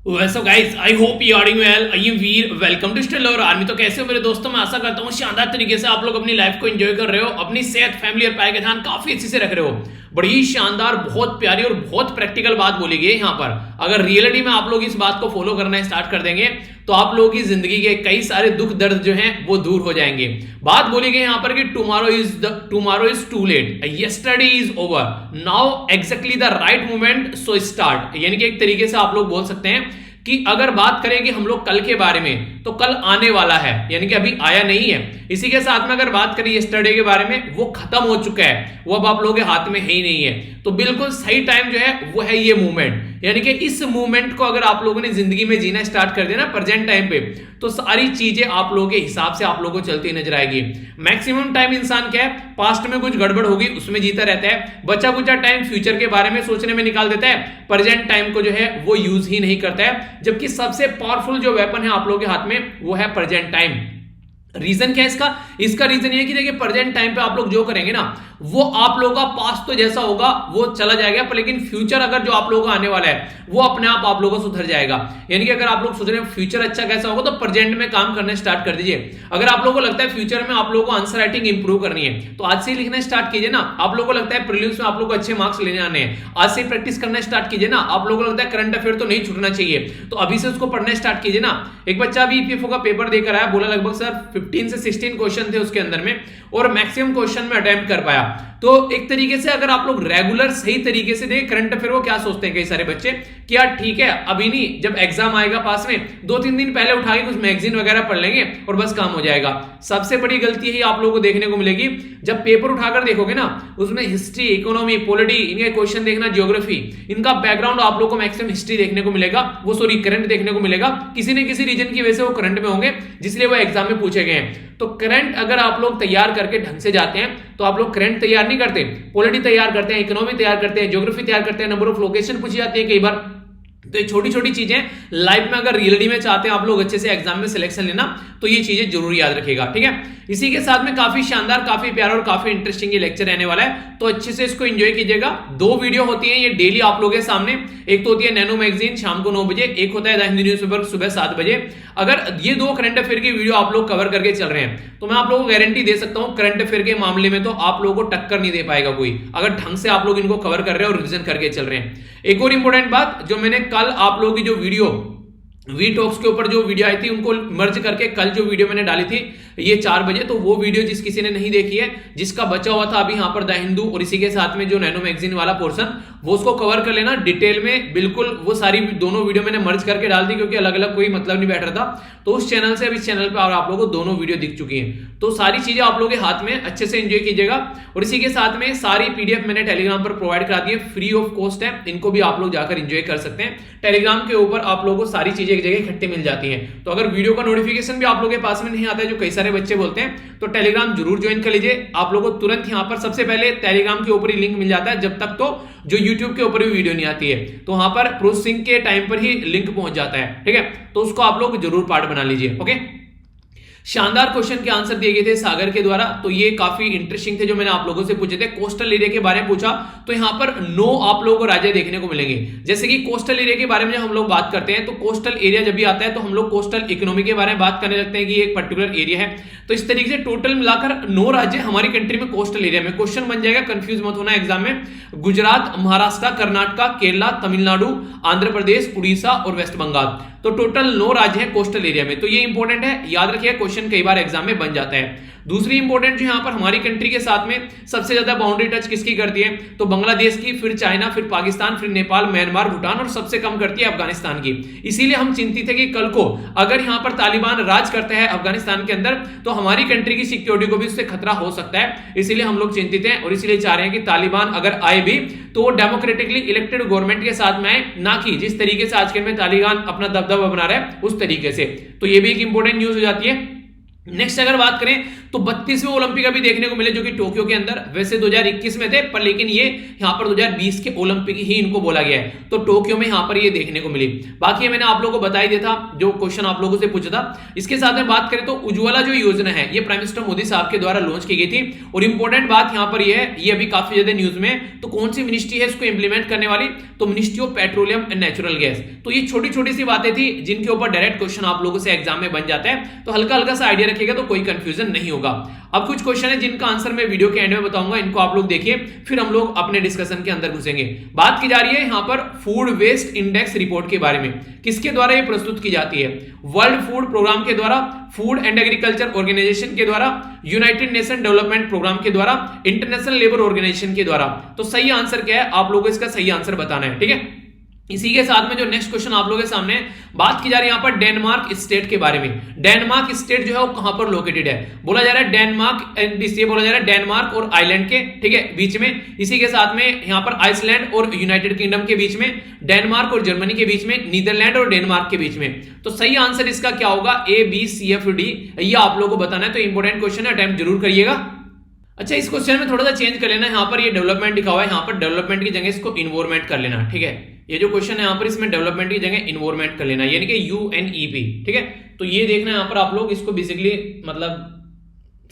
वैसे guys I hope you are doing well. I am Veer, welcome to still और army. तो कैसे हो मेरे दोस्तों? मैं आशा करता हूँ शानदार तरीके से आप लोग अपनी लाइफ को एंजॉय कर रहे हो, अपनी सेहत, फैमिली और पाए का ध्यान काफी अच्छे से रख रहे हो। बड़ी शानदार, बहुत प्यारी और बहुत प्रैक्टिकल बात बोली गई है यहाँ पर। अगर रियलिटी में आप लोग इस बात को फॉलो करना स्टार्ट कर देंगे तो आप लोगों की जिंदगी के कई सारे दुख दर्द जो हैं वो दूर हो जाएंगे। बात बोली गई यहाँ पर कि tomorrow is too late, yesterday is over, now exactly the right moment, so start. यानी कि एक तरीके से आप लोग बोल सकते हैं कि अगर बात करें कि हम लोग कल के बारे में, तो कल आने वाला है, यानी कि अभी आया नहीं है। इसी के साथ में अगर बात करें यस्टरडे के बारे में, वो खत्म हो चुका है, वो अब आप लोगों के हाथ में है ही नहीं है। तो बिल्कुल सही टाइम जो है वो है ये मूवमेंट। यानी कि इस मूवमेंट को अगर आप लोगों ने जिंदगी में जीना स्टार्ट कर दिया ना प्रेजेंट टाइम पे, तो सारी चीजें आप लोगों के हिसाब से आप लोगों को चलती नजर आएगी। मैक्सिमम टाइम इंसान क्या है, पास्ट में कुछ गड़बड़ होगी उसमें जीता रहता है, बचा कुचा टाइम फ्यूचर के बारे में सोचने में निकाल देता है, प्रेजेंट टाइम को जो है वो यूज ही नहीं करता है। जबकि सबसे पावरफुल जो वेपन है आप लोगों के हाथ में वो है प्रेजेंट टाइम। रीजन क्या है इसका रीजन ये है कि देखिए प्रेजेंट टाइम पे आप लोग जो करेंगे ना, वो आप लोगों का पास्ट तो जैसा होगा वो चला जाएगा, पर लेकिन फ्यूचर अगर जो आप लोगों का आने वाला है वो अपने आप लोगों को सुधर जाएगा। यानी कि अगर आप लोग सोच रहे हैं फ्यूचर अच्छा कैसा होगा, तो प्रेजेंट में काम करना स्टार्ट कर दीजिए। अगर आप लोगों को लगता है फ्यूचर में आप लोगों को आंसर राइटिंग इंप्रूव करनी है, तो आज से ही लिखना स्टार्ट कीजिए ना। आप लोगों को लगता है प्रीलिम्स में आप लोग को अच्छे मार्क्स लेने आने हैं, आज से प्रैक्टिस करना स्टार्ट कीजिए ना। आप लोगों को लगता है करंट अफेयर तो नहीं छूटना चाहिए, तो अभी से उसको पढ़ना स्टार्ट कीजिए ना। एक बच्चा अभी ईपीएफओ का पेपर देकर आया, बोला लगभग सर 15 से 16 क्वेश्चन थे उसके अंदर में, और मैक्सिमम क्वेश्चन में अटेम्प्ट कर पाया। तो एक तरीके से अगर आप लोग रेगुलर सही तरीके से देखें करंट अफेयर को, क्या सोचते हैं कई सारे बच्चे कि यार ठीक है अभी नहीं, जब एग्जाम आएगा पास में 2-3 दिन पहले उठा के कुछ मैगजीन वगैरह पढ़ लेंगे और बस काम हो जाएगा। सबसे बड़ी गलती ही आप लोगों को देखने को मिलेगी। जब पेपर उठाकर देखोगे ना, उसमें हिस्ट्री, इकोनॉमी, पॉलिटी, इनके क्वेश्चन देखना, ज्योग्राफी, इनका बैकग्राउंड आप लोगों को मैक्सिमम हिस्ट्री देखने को मिलेगा, वो सॉरी करंट देखने को मिलेगा। किसी न किसी रीजन की वजह से वो करंट में होंगे, जिसलिए वो एग्जाम में पूछे गए हैं। तो करंट अगर आप लोग तैयार करके ढंग से जाते हैं, तो आप लोग करंट तैयार नहीं करते, पॉलिटी तैयार करते हैं, इकोनॉमी तैयार करते हैं, ज्योग्राफी तैयार करते हैं, नंबर ऑफ लोकेशन पूछी जाती है कई बार। तो ये छोटी छोटी चीजें लाइफ में अगर रियलिटी में चाहते हैं आप लोग अच्छे से एग्जाम में सिलेक्शन लेना, तो ये चीजें जरूर याद रखिएगा, ठीक है। इसी के साथ में काफी शानदार, काफी प्यारा और काफी इंटरेस्टिंग ये लेक्चर रहने वाला है, तो अच्छे से इसको एंजॉय कीजिएगा। 2 वीडियो होती है ये डेली आप लोगों के सामने। एक तो होती है नैनो मैगजीन शाम को 9 बजे, एक होता है द हिंदू न्यूज़पेपर सुबह 7 बजे। अगर ये 2 करंट अफेयर की वीडियो आप लोग कवर करके चल रहे हैं, तो मैं आप लोगों को गारंटी दे सकता हूं करंट अफेयर के मामले में तो आप लोगों को टक्कर नहीं दे पाएगा कोई, अगर ढंग से आप लोग इनको कवर कर रहे हैं और रिवीजन करके चल रहे हैं। एक और इंपॉर्टेंट बात, जो मैंने कल आप लोगों की जो वीडियो वी टॉक्स के ऊपर जो वीडियो आई थी, उनको मर्ज करके कल जो वीडियो मैंने डाली थी ये 4 बजे, तो वो वीडियो जिस किसी ने नहीं देखी है, जिसका बचा हुआ था अभी यहाँ पर द हिंदू और इसी के साथ में जो नैनो मैगजीन वाला पोर्शन, वो उसको कवर कर लेना डिटेल में। बिल्कुल वो सारी दोनों वीडियो मैंने मर्ज करके डाल दी, क्योंकि अलग अलग कोई मतलब नहीं बैठ रहा था। तो उस चैनल से अब इस चैनल पर आप लोगों को दोनों वीडियो दिख चुकी हैं, तो सारी चीजें आप लोगों के हाथ में, अच्छे से एंजॉय कीजिएगा। और इसी के साथ में सारी पीडीएफ मैंने टेलीग्राम पर प्रोवाइड करा दी है, फ्री ऑफ कॉस्ट है, इनको भी आप लोग जाकर एंजॉय कर सकते हैं। टेलीग्राम के ऊपर आप लोगों को सारी चीजें एक जगह इकट्ठे मिल जाती हैं। तो अगर वीडियो का नोटिफिकेशन भी आप लोगों के पास में नहीं आता है, जो कई सारे बच्चे बोलते हैं, तो टेलीग्राम जरूर ज्वाइन कर लीजिए। आप लोगों को तुरंत यहां पर सबसे पहले टेलीग्राम के ऊपर ही लिंक मिल जाता है, जब तक तो जो यूट्यूब के ऊपर भी वीडियो नहीं आती है, तो वहां पर प्रोसेसिंग के टाइम पर ही लिंक पहुंच जाता है, ठीक है। तो उसको आप लोग जरूर पार्ट बना लीजिए, ओके। शानदार क्वेश्चन के आंसर दिए गए थे सागर के द्वारा, तो ये काफी इंटरेस्टिंग थे जो मैंने आप लोगों से पूछे थे। कोस्टल एरिया के बारे में पूछा, तो यहां पर 9 आप लोगों को राज्य देखने को मिलेंगे। जैसे कि कोस्टल एरिया के बारे में जब हम लोग बात करते हैं, तो कोस्टल एरिया जब भी आता है तो हम लोग कोस्टल इकोनॉमी के बारे में बात करने लगते हैं कि एक पर्टिकुलर एरिया है। तो इस तरीके से टोटल मिलाकर 9 राज्य हमारी कंट्री में कोस्टल एरिया में। क्वेश्चन बन जाएगा, कंफ्यूज मत होना एग्जाम में, गुजरात, महाराष्ट्र, कर्नाटक, केरला, तमिलनाडु, आंध्र प्रदेश, उड़ीसा और वेस्ट बंगाल। तो टोटल 9 राज्य हैं कोस्टल एरिया में। तो ये इंपॉर्टेंट है, याद रखिए, क्वेश्चन कई बार एग्जाम में बन जाता है। दूसरी इंपॉर्टेंट जो यहां पर हमारी कंट्री के साथ में सबसे ज्यादा बाउंड्री टच किसकी करती है, तो बांग्लादेश की, फिर चाइना, फिर पाकिस्तान, फिर नेपाल, म्यांमार, भूटान, और सबसे कम करती है अफगानिस्तान की। इसीलिए हम चिंतित है कि कल को अगर यहां पर तालिबान राज करता है अफगानिस्तान के अंदर, तो हमारी कंट्री की सिक्योरिटी को भी उससे खतरा हो सकता है। इसीलिए हम लोग चिंतित हैं और इसलिए चाह रहे हैं कि तालिबान अगर आए भी तो वो डेमोक्रेटिकली इलेक्टेड गवर्नमेंट के साथ में आए, ना कि जिस तरीके से आजकल में तालिबान अपना दबदबा बना रहा है उस तरीके से। तो ये भी एक इंपॉर्टेंट न्यूज हो जाती है। नेक्स्ट अगर बात करें तो 32वें ओलंपिक अभी देखने को मिले जो कि टोक्यो के अंदर, वैसे 2021 में थे पर लेकिन ये यहां पर 2020 के ओलंपिक ही इनको बोला गया है, तो टोक्यो में यहां पर ये देखने को मिली। बाकी मैंने आप लोगों को बता ही दिया था जो क्वेश्चन आप लोगों से पूछा था। इसके साथ में बात करें तो उज्ज्वला जो योजना है ये प्राइम मिनिस्टर मोदी साहब के द्वारा लॉन्च की गई थी, और इंपॉर्टेंट बात यहां पर ये है, ये अभी काफी ज्यादा न्यूज में, तो कौन सी मिनिस्ट्री है इसको इंप्लीमेंट करने वाली, तो ministry of petroleum and natural gas. तो ये छोटी छोटी सी बातें थी जिनके ऊपर डायरेक्ट क्वेश्चन आप लोगों से एग्जाम में बन जाता है, तो हल्का हल्का सा आइडिया रखिएगा तो कोई कंफ्यूजन नहीं होगा। अब कुछ क्वेश्चन है जिनका आंसर मैं वीडियो के एंड में बताऊंगा, इनको आप लोग देखिए, फिर हम लोग अपने डिस्कशन के अंदर घुसेंगे। बात की जा रही है यहां पर फूड वेस्ट इंडेक्स रिपोर्ट के बारे में, किसके द्वारा ये प्रस्तुत की जाती है, वर्ल्ड फूड प्रोग्राम के द्वारा, फूड एंड एग्रीकल्चर ऑर्गेनाइजेशन के द्वारा, यूनाइटेड नेशन डेवलपमेंट प्रोग्राम के द्वारा, इंटरनेशनल लेबर ऑर्गेनाइजेशन के द्वारा। तो सही आंसर क्या है, आप लोगों को इसका सही आंसर बताना है, ठीक है। इसी के साथ में जो नेक्स्ट क्वेश्चन आप लोगों के सामने बात की जा रही है यहां पर डेनमार्क स्टेट के बारे में। डेनमार्क स्टेट जो है वो कहां पर लोकेटेड है, बोला जा रहा है डेनमार्क, इसलिए बोला जा रहा है डेनमार्क और आइलैंड के, ठीक है, बीच में। इसी के साथ में यहां पर आइसलैंड और यूनाइटेड किंगडम के बीच में, डेनमार्क और जर्मनी के बीच में, नीदरलैंड और डेनमार्क के बीच में। तो सही आंसर इसका क्या होगा, ABCFD, ये आप लोगों को बताना है। तो इंपॉर्टेंट क्वेश्चन है, अटेम्प्ट जरूर करिएगा। अच्छा, इस क्वेश्चन में थोड़ा सा चेंज कर लेना, यहां पर ये डेवलपमेंट लिखा हुआ है, यहां पर डेवलपमेंट की जगह इसको इन्वॉल्वमेंट कर लेना, ठीक है। ये जो क्वेश्चन है यहां पर इसमें डेवलपमेंट की जगह इन्वॉल्वमेंट कर लेना, यानी कि UNEP, ठीक है। तो ये देखना यहां पर आप लोग इसको बेसिकली मतलब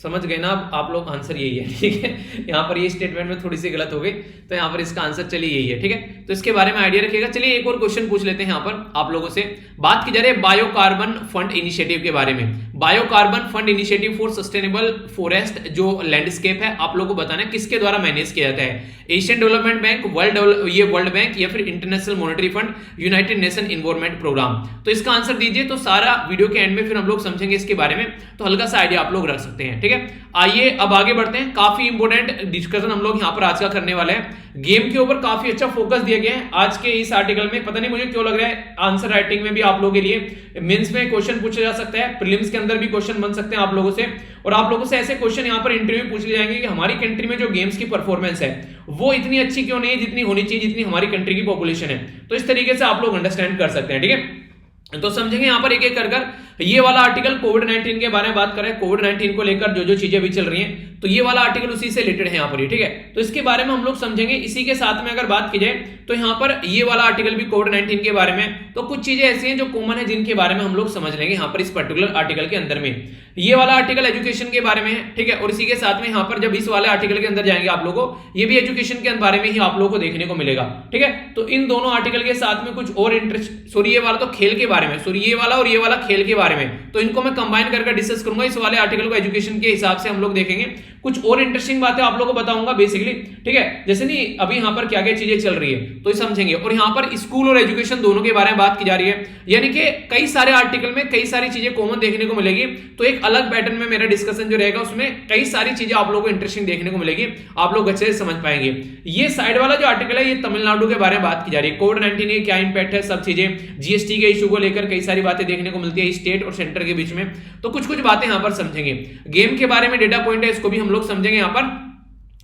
समझ गए ना आप लोग, आंसर यही है, ठीक है। यहां पर ये स्टेटमेंट में थोड़ी सी गलत हो गई, तो यहां पर इसका आंसर चलिए यही है, ठीक है। तो इसके बारे में आइडिया रखिएगा। चलिए एक और क्वेश्चन पूछ लेते हैं यहां पर आप लोगों से। बात की जा रही है बायोकार्बन फंड इनिशिएटिव के बारे में। Biocarbon fund initiative for sustainable forest जो लैंडस्केप है, आप लोगों को बताना है किसके द्वारा मैनेज किया जाता है, Asian development bank, world bank, या फिर international monetary fund, united nation environment programme. तो इसका आंसर दीजिए, तो सारा वीडियो के एंड में फिर हम लोग समझेंगे इसके बारे में, तो हल्का सा आइडिया आप लोग रख सकते हैं, ठीक है। आइए अब आगे बढ़ते हैं। काफी इंपोर्टेंट डिस्कशन हम लोग यहां पर आज का करने वाले हैं। गेम के ऊपर काफी अच्छा फोकस दिया गया है आज के इस आर्टिकल में। पता नहीं मुझे क्यों लग रहा है आंसर राइटिंग में भी आप लोगों के लिए मेंस में क्वेश्चन पूछा जा सकता है, प्रीलिम्स के अंदर भी क्वेश्चन बन सकते हैं आप लोगों से, और आप लोगों से ऐसे क्वेश्चन यहां पर इंटरव्यू में पूछ लिए जाएंगे कि हमारी कंट्री में जो गेम्स की परफॉर्मेंस है वो इतनी अच्छी क्यों नहीं है जितनी होनी चाहिए, जितनी हमारी कंट्री की पॉपुलेशन है। तो इस तरीके से आप लोग अंडरस्टैंड कर सकते हैं, ठीक है। तो समझेंगे यहां पर एक एक कर ये वाला आर्टिकल कोविड-19 के बारे में बात कर रहे हैं, कोविड-19 को लेकर जो जो चीजें भी चल रही हैं, तो ये वाला आर्टिकल उसी से रिलेटेड है यहां पर, ठीक है। तो इसके बारे में हम लोग समझेंगे। इसी के साथ में अगर बात की जाए तो यहां पर ये वाला आर्टिकल भी कोविड-19 के बारे में, तो कुछ चीजें ऐसी हैं जो कॉमन है जिनके बारे में हम लोग समझ लेंगे यहां पर इस पर्टिकुलर आर्टिकल के अंदर में। ये वाला आर्टिकल एजुकेशन के बारे में है, ठीक है, और इसी के साथ में यहां पर जब इस वाले आर्टिकल के अंदर जाएंगे आप लोगों को ये भी एजुकेशन के बारे में ही आप लोगों को देखने को मिलेगा, ठीक है। तो इन दोनों आर्टिकल के साथ में कुछ और इंटरेस्ट, सॉरी ये वाला तो खेल के बारे में, सॉरी ये वाला और ये वाला खेल के बारे में, तो इनको मैं कंबाइन करके डिस्कस करूंगा। इस वाले आर्टिकल को एजुकेशन के हिसाब से हम लोग देखेंगे, कुछ और इंटरेस्टिंग बातें आप लोगों को बताऊंगा बेसिकली, ठीक है। जैसे नहीं अभी यहां पर क्या क्या चीजें चल रही है तो समझेंगे, और यहां पर स्कूल और एजुकेशन दोनों के बारे में बात की जा रही है, यानी कि कई सारे आर्टिकल में कई सारी चीजें कॉमन देखने को मिलेगी। तो एक अलग पैटर्न में मेरा डिस्कशन जो रहेगा उसमें कई सारी चीजें आप लोगों को इंटरेस्टिंग देखने को मिलेगी, आप लोग अच्छे से समझ पाएंगे। ये साइड वाला जो आर्टिकल है ये तमिलनाडु के बारे में बात की जा रही है, कोविड-19 के क्या इंपैक्ट है, सब चीजें, GST के इशू को लेकर कई सारी बातें देखने को मिलती है स्टेट और सेंटर के बीच में, तो कुछ कुछ बातें यहां पर समझेंगे। गेम के बारे में डेटा पॉइंट है, इसको भी हम लोग समझेंगे यहां पर।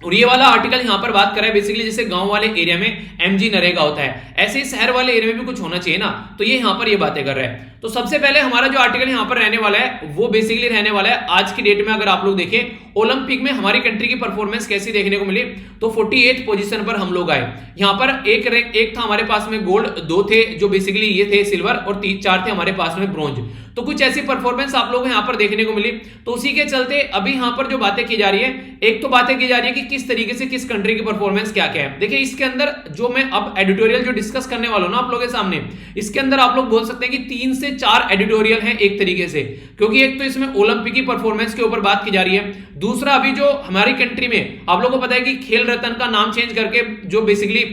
और ये वाला आर्टिकल यहां पर बात कर रहा है बेसिकली जैसे गांव वाले एरिया में MG नरेगा होता है, ऐसे ही शहर वाले एरिया में भी कुछ होना चाहिए ना, तो ये यहां पर ये बातें कर रहा है। तो सबसे पहले हमारा जो आर्टिकल यहां पर रहने वाला है वो बेसिकली रहने वाला है आज की डेट में। अगर आप लोग देखें ओलंपिक में हमारी कंट्री की परफॉर्मेंस कैसी देखने को मिली, तो 48th पोजीशन पर हम लोग आए। यहां पर एक था हमारे पास में गोल्ड, 2 थे जो बेसिकली ये थे सिल्वर, और 4 थे हमारे पास में ब्रॉन्ज। तो कुछ ऐसी परफॉर्मेंस आप लोगों को यहां पर देखने को मिली। तो उसी के चलते अभी यहां पर जो बातें की जा रही है, एक तो बातें की जा रही है कि किस तरीके से किस कंट्री की परफॉर्मेंस क्या क्या है। देखिए इसके अंदर जो मैं अब एडिटोरियल जो डिस्कस करने वाला हूं ना आप लोगों के सामने, इसके अंदर आप लोग बोल सकते हैं कि 3 से 4 एडिटोरियल हैं एक तरीके से, क्योंकि एक तो इसमें ओलंपिक की परफॉर्मेंस के ऊपर बात की जा रही है, दूसरा अभी जो हमारी कंट्री में आप लोगों को पता है कि खेल रत्न का नाम चेंज करके जो बेसिकली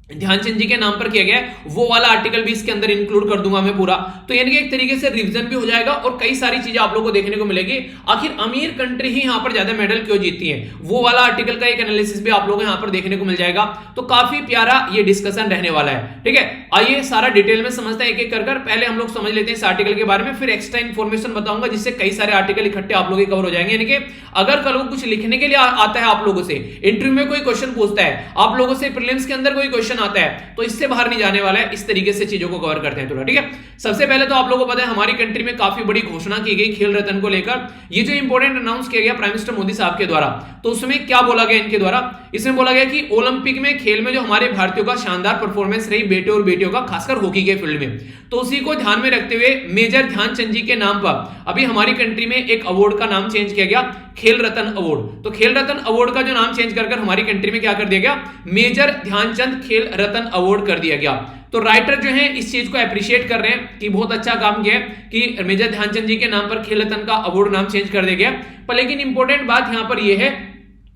ध्यानचंद जी के नाम पर किया गया है, वो वाला आर्टिकल भी इसके अंदर इंक्लूड कर दूंगा मैं पूरा। तो यानी कि एक तरीके से रिवीजन भी हो जाएगा और कई सारी चीजें आप लोगों को देखने को मिलेगी। आखिर अमीर कंट्री ही यहां पर ज्यादा मेडल क्यों जीतती है, वो वाला आर्टिकल का एक एनालिसिस भी आप लोगों को यहां पर देखने को मिल जाएगा। तो काफी प्यारा ये डिस्कशन रहने वाला है, ठीक है। आइए सारा डिटेल में समझते हैं एक एक कर। पहले हम लोग समझ लेते हैं इस आर्टिकल के बारे में, फिर एक्स्ट्रा इन्फॉर्मेशन बताऊंगा जिससे कई सारे आर्टिकल इकट्ठे आप लोग कवर हो जाएंगे। यानी कि अगर कल कुछ लिखने के लिए आता है आप लोगों से, इंटरव्यू में कोई क्वेश्चन पूछता है आप लोगों से, प्रीलिम्स के अंदर कोई क्वेश्चन आता है तो इससे बाहर नहीं जाने वाला है। इस तरीके से चीजों को कवर करते हैं थोड़ा, ठीक है। सबसे पहले तो आप लोगों को पता है हमारी कंट्री में काफी बड़ी घोषणा की गई खेल रत्न को लेकर। ये जो इंपॉर्टेंट अनाउंस किया गया प्राइम मिनिस्टर मोदी साहब के द्वारा, तो उसमें क्या बोला गया इनके द्वारा, इसमें बोला गया कि ओलंपिक में खेल में जो हमारे भारतीयों का शानदार परफॉर्मेंस रही बेटे और बेटियों का, खासकर हॉकी के फील्ड में, तो उसी को ध्यान में रखते हुए मेजर ध्यानचंद जी के नाम पर अभी हमारी कंट्री में एक अवार्ड का नाम चेंज किया गया, खेल रत्न अवार्ड। तो खेल रत्न अवार्ड का जो नाम चेंज कर हमारी कंट्री में क्या कर दिया गया, मेजर ध्यानचंद खेल रत्न अवार्ड कर दिया गया। तो राइटर जो है इस चीज को अप्रिशिएट कर रहे हैं कि बहुत अच्छा काम किया है कि मेजर ध्यानचंद जी के नाम पर खेल रत्न का अवार्ड नाम चेंज कर दिया गया। पर लेकिन इंपॉर्टेंट बात यहां पर यह है,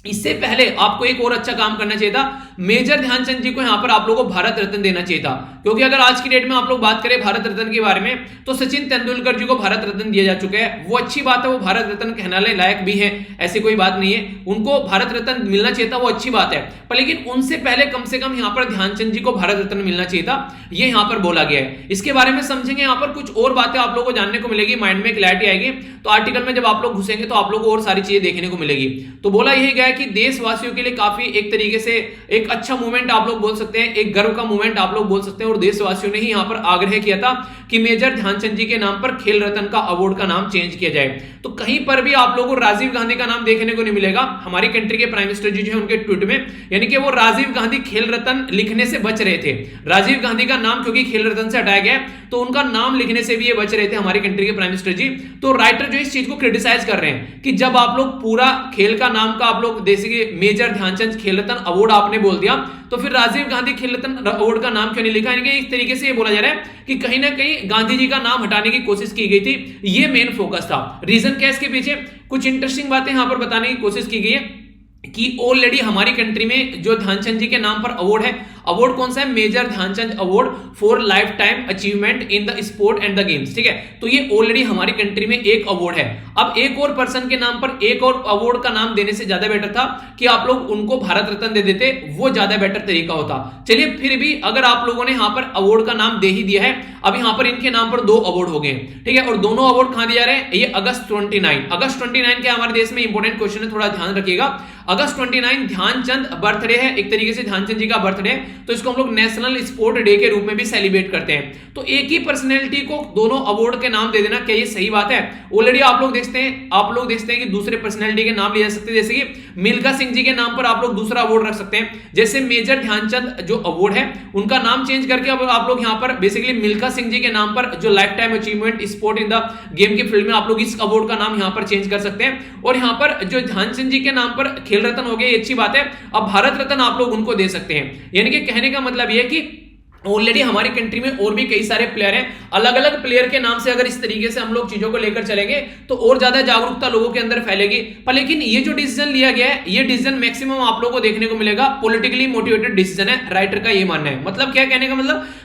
इससे पहले आपको एक और अच्छा काम करना चाहिए था, मेजर ध्यानचंद जी को यहां पर आप लोगों को भारत रत्न देना चाहिए था। क्योंकि अगर आज की डेट में आप लोग बात करें भारत रत्न के बारे में, तो सचिन तेंदुलकर जी को भारत रत्न दिया जा चुका है। वो अच्छी बात है, वो भारत रत्न कहलाने लायक भी है, ऐसी कोई बात नहीं है, उनको भारत रत्न मिलना चाहिए था, वो अच्छी बात है। पर लेकिन उनसे पहले कम से कम यहां पर ध्यानचंद जी को भारत रत्न मिलना चाहिए था, ये यहां पर बोला गया है। इसके बारे में समझेंगे, यहां पर कुछ और बातें आप लोगों को जानने को मिलेगी, माइंड में क्लैरिटी आएगी। तो आर्टिकल में जब आप लोग घुसेंगे तो आप लोगों को और सारी चीजें देखने को मिलेगी। तो बोला यही गया कि देशवासियों के लिए काफी एक तरीके से एक अच्छा मूवमेंट आप लोग बोल सकते हैं, एक गर्व का मूवमेंट आप लोग बोल सकते हैं। और देशवासियों ने ही यहां पर आग्रह किया था कि मेजर ध्यानचंद जी के नाम पर खेल रत्न का अवार्ड का नाम चेंज किया जाए। तो कहीं पर भी आप लोगों को राजीव गांधी का नाम देखने को नहीं मिलेगा। हमारी कंट्री के प्राइम मिनिस्टर जी जो है उनके ट्वीट में, यानी कि वो राजीव गांधी खेल रत्न लिखने से बच रहे थे। राजीव गांधी का नाम क्योंकि खेल रत्न से हटाया गया तो उनका नाम लिखने से भी ये बच रहे थे हमारी कंट्री के प्राइम मिनिस्टर जी। तो राइटर जो इस चीज को क्रिटिसाइज कर रहे हैं कि जब आप लोग पूरा खेल का नाम का आप लोग जैसे मेजर ध्यानचंद खेल रत्न अवार्ड आपने बोल दिया, तो फिर राजीव गांधी खेल रत्न अवार्ड का नाम क्यों नहीं लिखा। यानी इस तरीके से ये बोला जा रहा है कि कहीं ना कहीं गांधी जी का नाम हटाने की कोशिश की गई थी, ये मेन फोकस था। रीजन क्या है इसके पीछे, कुछ इंटरेस्टिंग बातें यहां पर बताने की कोशिश की गई है कि ऑलरेडी हमारी कंट्री में जो ध्यानचंद जी के नाम पर अवार्ड है, अवार्ड कौन सा है, major Dhyanchand award for lifetime achievement in the sport and the games, ठीक है। तो ये ऑलरेडी हमारी कंट्री में एक अवार्ड है। अब एक और पर्सन के नाम पर एक और अवार्ड का नाम देने से ज्यादा बेटर था कि आप लोग उनको भारत रत्न दे देते, वो ज्यादा बेटर तरीका होता। चलिए फिर भी अगर आप लोगों ने यहां पर अवार्ड का नाम दे ही दिया है, अब यहां पर इनके नाम पर 2 अवार्ड हो गए, ठीक है। और दोनों अवार्ड कहां दिए जा रहे हैं, ये अगस्त 29 के हमारे देश में इंपॉर्टेंट क्वेश्चन है, थोड़ा ध्यान रखिएगा। अगस्त 29 ध्यानचंद बर्थडे है, एक तरीके से ध्यानचंद जी का बर्थडे है, तो इसको हम लोग नेशनल स्पोर्ट डे के रूप में भी सेलिब्रेट करते हैं। तो एक ही पर्सनैलिटी को दोनों अवार्ड के नाम दे देना, क्या ये सही बात है। ऑलरेडी आप लोग देखते हैं कि दूसरे पर्सनैलिटी के नाम लिए जा सकते हैं, जैसे कि मिल्खा सिंह जी के नाम पर आप लोग दूसरा अवार्ड रख सकते हैं। जैसे मेजर ध्यानचंद जो अवार्ड है उनका नाम चेंज करके अब आप लोग यहां पर बेसिकली मिल्खा सिंह जी के नाम पर जो life time achievement sport in the game के फील्ड में आप लोग इस अवार्ड का नाम यहां पर चेंज कर सकते हैं। और यहां पर जो ध्यानचंद जी के नाम पर खेल रत्न हो गया, ये अच्छी बात है। अब भारत रत्न आप लोग उनको दे सकते हैं। यानी कि कहने का मतलब यह है कि ऑलरेडी हमारी कंट्री में और भी कई सारे प्लेयर हैं, अलग अलग प्लेयर के नाम से अगर इस तरीके से हम लोग चीजों को लेकर चलेंगे तो और ज्यादा जागरूकता लोगों के अंदर फैलेगी। पर लेकिन ये जो डिसीजन लिया गया है, ये डिसीजन मैक्सिमम आप लोगों को देखने को मिलेगा पॉलिटिकली मोटिवेटेड डिसीजन है, राइटर का ये मानना है। मतलब क्या कहने का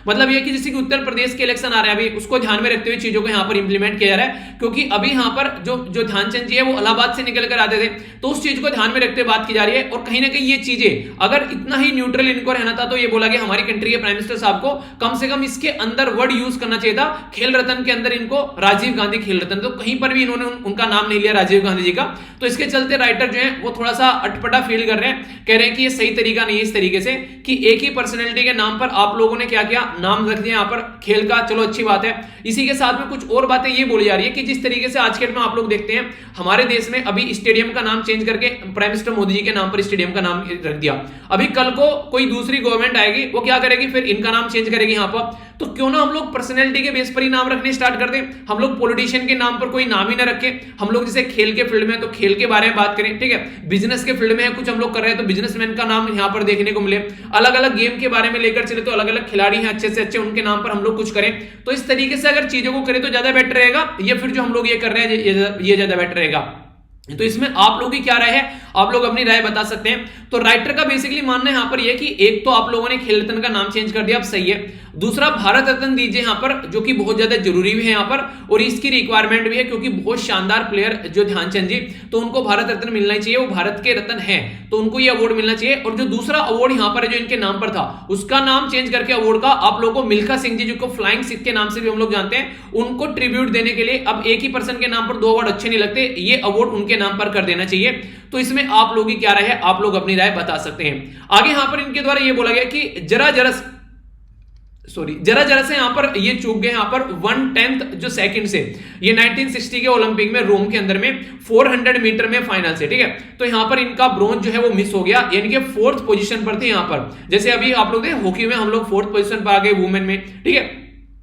मतलब ये कि जैसे कि उत्तर प्रदेश के इलेक्शन आ रहे हैं अभी, उसको ध्यान में रखते हुए चीजों को यहाँ पर इंप्लीमेंट किया जा रहा है। क्योंकि अभी यहाँ पर जो ध्यानचंद जी है वो इलाहाबाद से निकल कर आते थे, तो उस चीज को ध्यान में रखते हुए बात की जा रही है। और कहीं ना कहीं ये चीजें अगर इतना ही न्यूट्रल इनको रहना था, तो ये बोला गया हमारी कंट्री के प्राइम मिनिस्टर साहब को कम से कम इसके अंदर वर्ड यूज करना चाहिए था, खेल रत्न के अंदर इनको राजीव गांधी खेल रत्न। तो कहीं पर भी इन्होंने उनका नाम नहीं लिया राजीव गांधी जी का। तो इसके चलते राइटर जो है वो थोड़ा सा अटपटा फील कर रहे हैं, कह रहे हैं कि ये सही तरीका नहीं है इस तरीके से कि एक ही पर्सनैलिटी के नाम पर आप लोगों ने क्या किया, नाम रख दिया यहाँ पर खेल का। चलो अच्छी बात है। इसी के साथ में कुछ और बातें ये बोली जा रही है कि जिस तरीके से आज के डेट में आप लोग देखते हैं हमारे देश में अभी स्टेडियम का नाम चेंज करके प्राइम मिनिस्टर मोदी जी के नाम पर स्टेडियम का नाम रख दिया। अभी कल को कोई दूसरी गवर्नमेंट आएगी, वो क्या करेगी, फिर इनका नाम चेंज करेगी यहाँ पर। तो क्यों ना हम लोग पर्सनैलिटी के बेस पर ही नाम रखने स्टार्ट कर दें। हम लोग पॉलिटिशियन के नाम पर कोई नाम ही ना रखें। हम लोग जैसे खेल के फील्ड में तो खेल के बारे में बात करें, ठीक है। बिजनेस के फील्ड में है कुछ हम लोग कर रहे हैं तो बिजनेसमैन का नाम यहां पर देखने को मिले। अलग अलग गेम के बारे में लेकर चले तो अलग अलग खिलाड़ी हैं अच्छे से अच्छे, उनके नाम पर हम लोग कुछ करें। तो इस तरीके से अगर चीजों को करें तो ज्यादा बेटर रहेगा, या फिर जो हम लोग ये कर रहे हैं ये ज्यादा बेटर रहेगा। तो इसमें आप लोगों की क्या राय है, आप लोग अपनी राय बता सकते हैं। तो राइटर का बेसिकली मानना है यहां पर यह कि एक तो आप लोगों ने खेल रत्न का नाम चेंज कर दिया, अब सही है। दूसरा भारत रत्न दीजिए यहां पर, जो कि बहुत ज्यादा जरूरी भी है यहां पर, और इसकी रिक्वायरमेंट भी है क्योंकि बहुत शानदार प्लेयर जो ध्यानचंद जी, तो उनको भारत रत्न मिलना चाहिए। वो भारत के रत्न है तो उनको ये अवार्ड मिलना चाहिए। और जो दूसरा अवार्ड यहां पर जो इनके नाम पर था उसका नाम चेंज करके अवार्ड का आप लोगों को मिल्खा सिंह जी, जिनको फ्लाइंग सिख के नाम से भी हम लोग जानते हैं, उनको ट्रिब्यूट देने के लिए। अब एक ही पर्सन के नाम पर 2 अवार्ड अच्छे नहीं लगते, ये अवार्ड उनके नाम पर कर देना चाहिए। तो इसमें आप लोगों की क्या राय है, आप लोग अपनी राय बता सकते हैं। आगे यहां पर इनके द्वारा यह बोला गया कि जरा जरा से यहां पर ये चूक गए, यहां पर 1/10 जो सेकंड से, ये 1960 के ओलंपिक में रोम के अंदर में 400 मीटर में फाइनल से, ठीक है, तो यहां पर इनका ब्रोंज जो है वो मिस हो गया, यानी कि 4th पोजीशन पर थे यहां पर। जैसे अभी आप लोग देखें हॉकी में हम लोग 4th पोजीशन पर आ गए वुमेन में, ठीक है,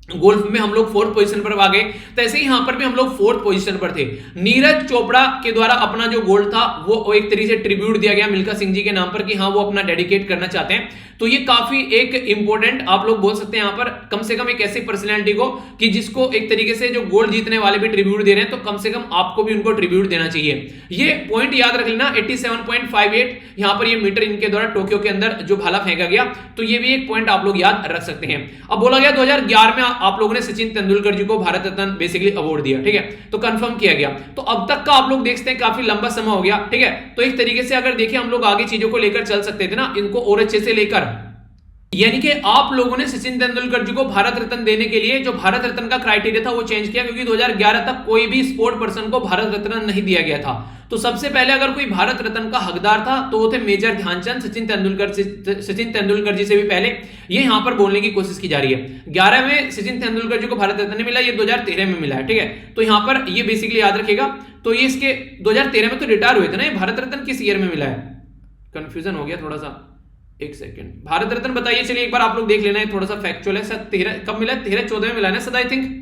गोल्फ में हम लोग 4th पोजीशन पर आ गए, तो ऐसे ही यहां पर भी हम लोग 4th पोजीशन पर थे। नीरज चोपड़ा के द्वारा अपना जो गोल्ड था वो एक तरीके से ट्रिब्यूट दिया गया मिल्खा सिंह जी के नाम पर कि हाँ वो अपना डेडिकेट करना चाहते हैं। तो ये काफी एक इंपॉर्टेंट आप लोग बोल सकते हैं यहां पर, कम से कम एक ऐसी पर्सनैलिटी को कि जिसको एक तरीके से जो गोल्ड जीतने वाले भी ट्रिब्यूट दे रहे हैं, तो कम से कम आपको भी उनको ट्रिब्यूट देना चाहिए। ये पॉइंट याद रख लेना, 87.58 यहां पर ये मीटर इनके द्वारा टोक्यो के अंदर जो भाला फेंका गया, तो ये भी एक पॉइंट आप लोग याद रख सकते हैं। अब बोला गया 2011 में आप लोगों ने सचिन तेंदुलकर जी को भारत रत्न बेसिकली अवार्ड दिया, ठीक है, तो कंफर्म किया गया। तो अब तक का आप लोग देखते हैं काफी लंबा समय हो गया, ठीक है, तो एक तरीके से अगर देखें हम लोग आगे चीजों को लेकर चल सकते थे ना, इनको और अच्छे से लेकर, यानी कि आप लोगों ने सचिन तेंदुलकर जी को भारत रत्न देने के लिए जो भारत रत्न का क्राइटेरिया था वो चेंज किया, क्योंकि 2011 तक कोई भी स्पोर्ट पर्सन को भारत रत्न नहीं दिया गया था। तो सबसे पहले अगर कोई भारत रत्न का हकदार था तो वो थे मेजर ध्यानचंद, सचिन तेंदुलकर जी से भी पहले। ये यहां पर बोलने की कोशिश की जा रही है। 11 में सचिन तेंदुलकर जी को भारत रत्न मिला, ये 2013 में मिला है, ठीक है, तो यहां पर ये बेसिकली याद रखेगा। तो ये इसके 2013 में तो रिटायर हुए थे ना, ये भारत रत्न किस ईयर में मिला है, कंफ्यूजन हो गया थोड़ा सा, एक सेकंड, भारत रत्न बताइए, चलिए एक बार आप लोग देख लेना है, थोड़ा सा फैक्चुअल है, सर 13 कब मिला है, 13-14 में मिला है ना सर, आई थिंक,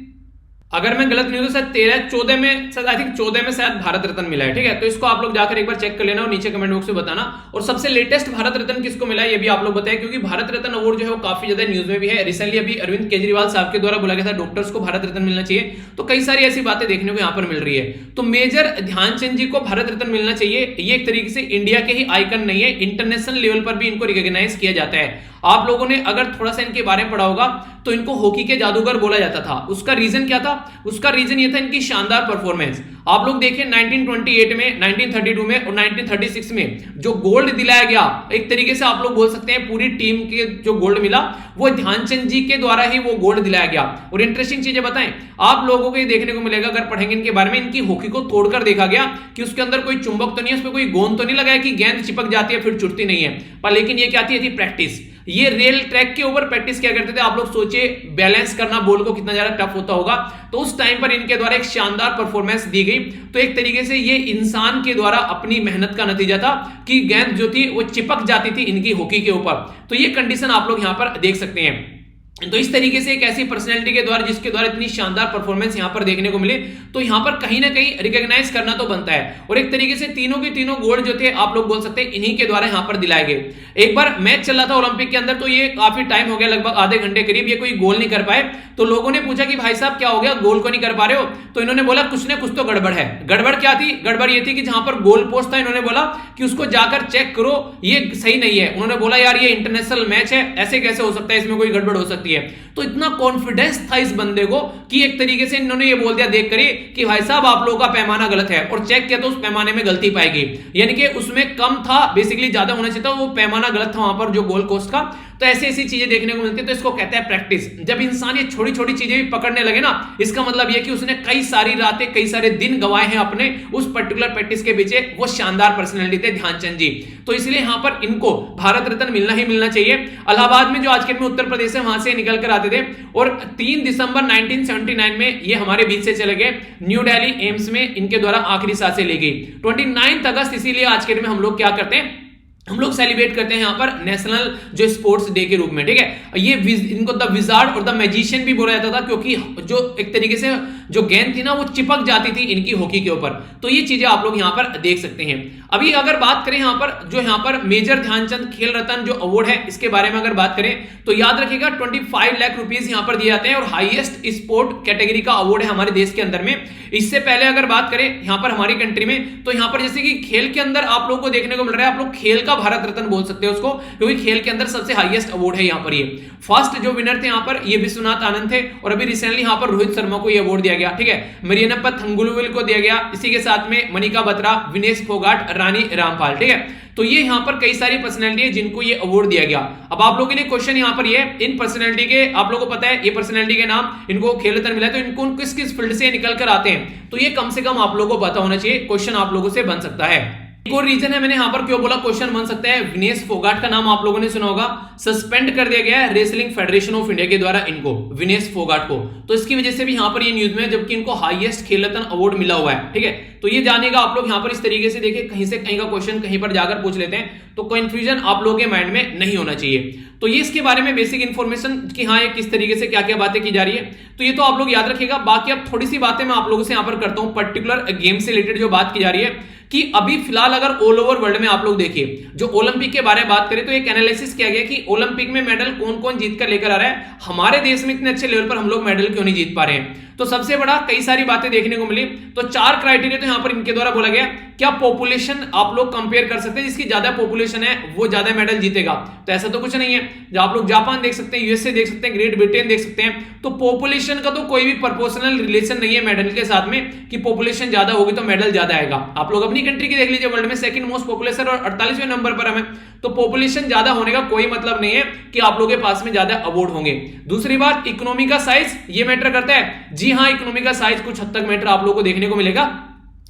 अगर मैं गलत नहीं हूं तो शायद 13-14 में, शायद आई थिंक 14 में शायद भारत रत्न मिला है, ठीक है, तो इसको आप लोग जाकर एक बार चेक कर लेना और नीचे कमेंट बॉक्स में बताना। और सबसे लेटेस्ट भारत रत्न किसको मिला है ये भी आप लोग बताएं, क्योंकि भारत रत्न अवार्ड जो है वो काफी ज्यादा न्यूज में भी है। रिसेंटली अभी अरविंद केजरीवाल साहब के द्वारा बोला गया था डॉक्टर्स को भारत रत्न मिलना चाहिए, तो कई सारी ऐसी बातें देखने को यहाँ पर मिल रही है। तो मेजर ध्यानचंद जी को भारत रत्न मिलना चाहिए, ये एक तरीके से इंडिया के ही आइकन नहीं है, इंटरनेशनल लेवल पर भी इनको रिकॉग्नाइज किया जाता है। आप लोगों ने अगर थोड़ा सा इनके बारे में पढ़ा होगा तो इनको हॉकी के जादूगर बोला जाता था। उसका रीजन क्या था, उसका रीजन ये था इनकी शानदार परफॉर्मेंस। आप लोग देखें 1928 में, 1932 में और 1936 में जो गोल्ड दिलाया गया, एक तरीके से आप लोग बोल सकते हैं पूरी टीम के जो गोल्ड मिला वो ध्यानचंद जी के द्वारा ही वो गोल्ड दिलाया गया। और इंटरेस्टिंग चीजें बताएं आप लोगों को, ये देखने को मिलेगा अगर पढ़ेंगे इनके बारे में, इनकी हॉकी को तोड़कर देखा गया कि उसके अंदर कोई चुंबक तो नहीं है, उसमें कोई गोंद तो नहीं लगाया कि गेंद चिपक जाती है फिर छूटती नहीं है, पर लेकिन ये क्या थी प्रैक्टिस। ये रेल ट्रैक के ऊपर प्रैक्टिस क्या करते थे, आप लोग सोचिए बैलेंस करना बॉल को कितना ज्यादा टफ होता होगा, तो उस टाइम पर इनके द्वारा एक शानदार परफॉर्मेंस दी गई। तो एक तरीके से ये इंसान के द्वारा अपनी मेहनत का नतीजा था कि गेंद जो थी वो चिपक जाती थी इनकी हॉकी के ऊपर। तो ये कंडीशन आप लोग यहां पर देख सकते हैं। तो इस तरीके से एक ऐसी पर्सनैलिटी के द्वारा जिसके द्वारा इतनी शानदार परफॉर्मेंस यहां पर देखने को मिले, तो यहां पर कहीं ना कहीं रिकॉग्नाइज करना तो बनता है। और एक तरीके से तीनों के तीनों गोल्ड जो थे आप लोग बोल सकते हैं इन्हीं के द्वारा यहां पर दिलाए गए। एक बार मैच चल रहा था ओलंपिक के अंदर, तो ये काफी टाइम हो गया, लगभग आधे घंटे करीब, ये कोई गोल नहीं कर पाए। तो लोगों ने पूछा कि भाई साहब क्या हो गया, गोल को नहीं कर पा रहे हो, तो इन्होंने बोला कुछ ना कुछ तो गड़बड़ है। गड़बड़ क्या थी, गड़बड़ ये थी कि जहां पर गोल पोस्ट था इन्होंने बोला कि उसको जाकर चेक करो, ये सही नहीं है। उन्होंने बोला यार ये इंटरनेशनल मैच है, ऐसे कैसे हो सकता है, इसमें कोई गड़बड़ हो सकती है। तो इतना कॉन्फिडेंस था इस बंदे को कि एक तरीके से इन्होंने ये बोल दिया देख कर कि भाई साहब आप लोगों का पैमाना गलत है, और चेक किया तो उस पैमाने में गलती पाई गई, यानी कि उसमें कम था, बेसिकली ज्यादा होना चाहिए था, वो पैमाना गलत था वहां पर जो गोल पोस्ट का। तो ऐसी ऐसी चीजें देखने को मिलती है, तो इसको कहते हैं प्रैक्टिस। जब इंसान ये छोटी छोटी चीजें भी पकड़ने लगे ना, इसका मतलब यह कि उसने कई सारी रातें कई सारे दिन गवाए हैं अपने उस पर्टिकुलर प्रैक्टिस के पीछे। वो शानदार पर्सनैलिटी थे ध्यानचंद जी, तो इसलिए यहां पर इनको भारत रत्न मिलना ही मिलना चाहिए। इलाहाबाद में जो आज के में उत्तर प्रदेश है वहां से निकल कर आते थे, और 3 दिसंबर 1979 में ये हमारे बीच से चले गए। न्यू दिल्ली एम्स में इनके द्वारा आखिरी सांसें ली गई 29 अगस्त। इसीलिए आज के दिन में हम लोग क्या करते हैं, हम लोग सेलिब्रेट करते हैं यहाँ पर नेशनल जो स्पोर्ट्स डे के रूप में, ठीक है। ये इनको द विजार्ड और द मैजिशियन भी बोला जाता था, क्योंकि जो एक तरीके से जो गेंद थी ना वो चिपक जाती थी इनकी हॉकी के ऊपर। तो ये चीजें आप लोग यहाँ पर देख सकते हैं। अभी अगर बात करें यहाँ पर जो यहाँ पर मेजर ध्यानचंद खेल रत्न जो अवार्ड है, इसके बारे में अगर बात करें तो याद रखिएगा 25 लाख रुपीस यहाँ पर दिए जाते हैं, और हाईएस्ट स्पोर्ट कैटेगरी का अवार्ड है हमारे देश के अंदर में। इससे पहले अगर बात करें यहाँ पर हमारी कंट्री में, तो यहाँ पर जैसे कि खेल के अंदर आप लोगों को देखने को मिल रहा है, आप लोग खेल का भारत रत्न बोल सकते हो उसको, क्योंकि खेल के अंदर सबसे हाईएस्ट अवार्ड है यहाँ पर। ये फर्स्ट जो विनर थे यहाँ पर ये विश्वनाथ आनंद थे, और अभी रिसेंटली यहाँ पर रोहित शर्मा को ये अवार्ड दिया गया, ठीक है। मरियप्पा थंगुलुविल को दिया गया, इसी के साथ में मनिका बत्रा, विनेश फोगाट, रानी रामपाल, ठीक है। तो ये यहाँ पर कई सारी पर्सनैलिटी है जिनको ये अवार्ड दिया गया। अब आप लोगों के लिए क्वेश्चन यहाँ पर ये, इन पर्सनैलिटी के आप लोगों को पता है ये पर्सनैलिटी के नाम, इनको खेल रत्न मिला, तो इनको किस किस फील्ड से निकल कर आते हैं, तो ये कम से कम आप लोगों को पता होना चाहिए, क्वेश्चन आप लोगों से बन सकता है। एक और रीजन है, मैंने यहां पर क्यों बोला क्वेश्चन बन सकता है, विनेश फोगाट का नाम आप लोगों ने सुना होगा, सस्पेंड कर दिया गया है रेसलिंग फेडरेशन ऑफ इंडिया के द्वारा इनको, विनेश फोगाट को। तो इसकी वजह से भी यहां पर ये न्यूज में, जबकि इनको हाईएस्ट खेल रत्न अवार्ड मिला हुआ है, ठीक है। तो ये जानेगा आप लोग यहां पर इस तरीके से, देखिए कहीं से कहीं का क्वेश्चन कहीं पर जाकर पूछ लेते हैं, तो कंफ्यूजन आप लोगों के माइंड में नहीं होना चाहिए। तो ये इसके बारे में बेसिक इंफॉर्मेशन कि हाँ ये किस तरीके से क्या क्या बातें की जा रही है, तो ये तो आप लोग याद रखिएगा। बाकी अब थोड़ी सी बातें मैं आप लोगों से यहां पर करता हूं, पर्टिकुलर गेम से रिलेटेड जो बात की जा रही है कि अभी फिलहाल अगर ऑल ओवर वर्ल्ड में आप लोग देखिए, जो ओलंपिक के बारे में बात करें तो एक एनालिसिस किया गया कि ओलंपिक में मेडल कौन कौन जीत कर लेकर आ रहा है, हमारे देश में इतने अच्छे लेवल पर हम लोग मेडल क्यों नहीं जीत पा रहे हैं। तो सबसे बड़ा कई सारी बातें देखने को मिली, तो 4 क्राइटेरिया तो यहां पर इनके द्वारा बोला गया। क्या पॉपुलेशन आप लोग कंपेयर कर सकते हैं, जिसकी ज्यादा पॉपुलेशन है वो ज्यादा मेडल जीतेगा, तो ऐसा तो कुछ नहीं है। जो आप लोग जापान देख सकते हैं, यूएसए देख सकते हैं, ग्रेट ब्रिटेन देख सकते हैं, तो पॉपुलेशन का तो कोई भी प्रोपोर्शनल रिलेशन नहीं है मेडल के साथ में कि पॉपुलेशन ज्यादा होगी तो मेडल ज्यादा आएगा। आप लोग अपनी कंट्री की देख लीजिए, वर्ल्ड में सेकंड मोस्ट पॉपुलेशन और 48वें नंबर पर हमें, तो पॉपुलेशन ज्यादा होने का कोई मतलब नहीं है कि आप लोगों के पास में ज्यादा अवार्ड होंगे। दूसरी बात, इकोनॉमी का साइज ये मैटर करता है, जी हां इकोनॉमी का साइज कुछ हद तक मैटर आप लोगों को देखने को मिलेगा।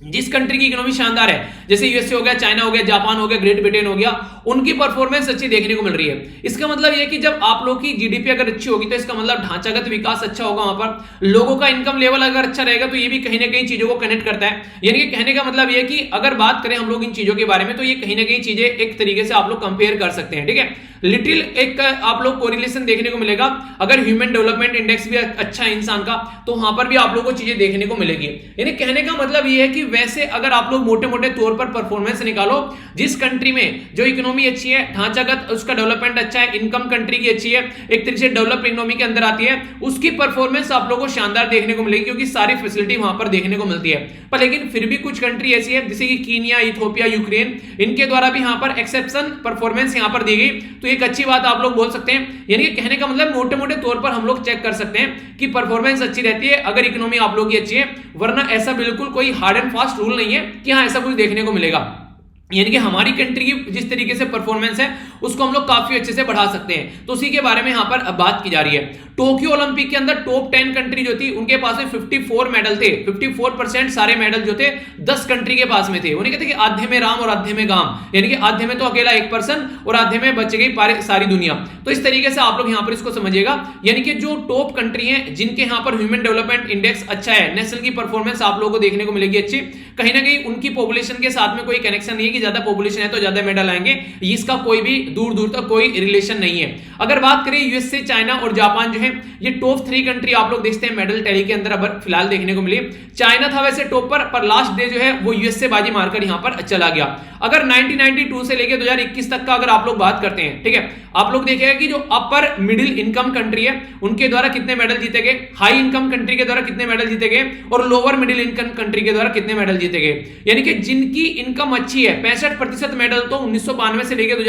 जिस कंट्री की इकोनॉमी शानदार है, जैसे यूएसए हो गया, चाइना हो गया, जापान हो गया, ग्रेट ब्रिटेन हो गया, उनकी परफॉर्मेंस अच्छी देखने को मिल रही है। इसका मतलब यह कि जब आप लोग की जीडीपी अगर अच्छी होगी तो इसका मतलब ढांचागत विकास अच्छा होगा, वहां पर लोगों का इनकम लेवल अगर अच्छा रहेगा तो ये भी कहीं ना कहीं चीजों को कनेक्ट करता है। यानी कि कहने का मतलब यह कि अगर बात करें हम लोग इन चीजों के बारे में, तो ये कहीं ना कहीं चीजें एक तरीके से आप लोग कंपेयर कर सकते हैं, ठीक है। लिटिल एक आप लोग कोरिलेशन देखने को मिलेगा, अगर ह्यूमन डेवलपमेंट इंडेक्स भी अच्छा है इंसान का, तो वहां पर भी आप लोगों को चीजें देखने को मिलेगी। यानी कहने का मतलब यह है कि वैसे अगर आप लोग मोटे मोटे तौर पर परफॉर्मेंस निकालो, जिस कंट्री में जो इकोनॉमी अच्छी है, ढांचागत उसका डेवलपमेंट अच्छा है, इनकम कंट्री की अच्छी है, एक तरीके से डेवलप इकोनॉमी के अंदर आती है, उसकी परफॉर्मेंस आप लोगों को शानदार देखने को मिलेगी, क्योंकि सारी फैसिलिटी वहां पर देखने को मिलती है। पर लेकिन फिर भी कुछ कंट्री ऐसी है जैसे कि कीनिया, इथियोपिया, यूक्रेन, इनके द्वारा भी यहां पर एक्सेप्शन परफॉर्मेंस यहां पर दी गई, तो एक अच्छी बात आप लोग बोल सकते हैं। यानी कि कहने का मतलब मोटे मोटे तौर पर हम लोग चेक कर सकते हैं कि परफॉर्मेंस अच्छी रहती है अगर इकोनॉमी आप लोग की अच्छी है, वरना ऐसा बिल्कुल कोई हार्ड एंड फास्ट रूल नहीं है कि हाँ ऐसा कुछ देखने को मिलेगा। यानी कि हमारी कंट्री की जिस तरीके से परफॉर्मेंस है उसको हम लोग काफी अच्छे से बढ़ा सकते हैं, तो उसी के बारे में यहां पर बात की जा रही है। टोक्यो ओलंपिक के अंदर टॉप 10 कंट्री जो थी उनके पास में 54 मेडल थे, 54% सारे मेडल जो थे 10 कंट्री के पास में थे। उन्हें कहते हैं कि आधे में राम और आधे में गाम, यानी कि आधे में तो अकेला एक पर्सन और आधे में बच गई सारी दुनिया। तो इस तरीके से आप लोग यहां पर इसको समझिएगा, यानी कि जो टॉप कंट्री है जिनके यहां पर ह्यूमन डेवलपमेंट इंडेक्स अच्छा है, नेशनल की परफॉर्मेंस आप लोगों को देखने को मिलेगी अच्छी, कहीं ना कहीं उनकी पॉपुलेशन के साथ में कोई कनेक्शन नहीं है कि ज्यादा पॉपुलेशन है तो ज्यादा मेडल आएंगे, इसका कोई भी दूर दूर तक कोई रिलेशन नहीं है। अगर बात करें यूएसए, चाइना और जापान जो है ये टॉप 3 कंट्री आप लोग देखते हैं मेडल टैली के अंदर अब फिलहाल देखने को मिली। चाइना था वैसे टॉप पर लास्ट डे जो है वो यूएसए बाजी मारकर यहां पर चला गया। अगर 1992 से लेकर 2021 तक का अगर आप लोग बात करते हैं, ठीक है, आप लोग देखिएगा कि जो अपर मिडिल इनकम कंट्री है उनके द्वारा कितने मेडल जीते गए, हाई इनकम कंट्री के द्वारा कितने मेडल जीते गए और लोअर मिडिल इनकम कंट्री के द्वारा कितने मेडल जीते गए। यानी कि जिनकी इनकम अच्छी है 65% मेडल तो 1992 से लेकर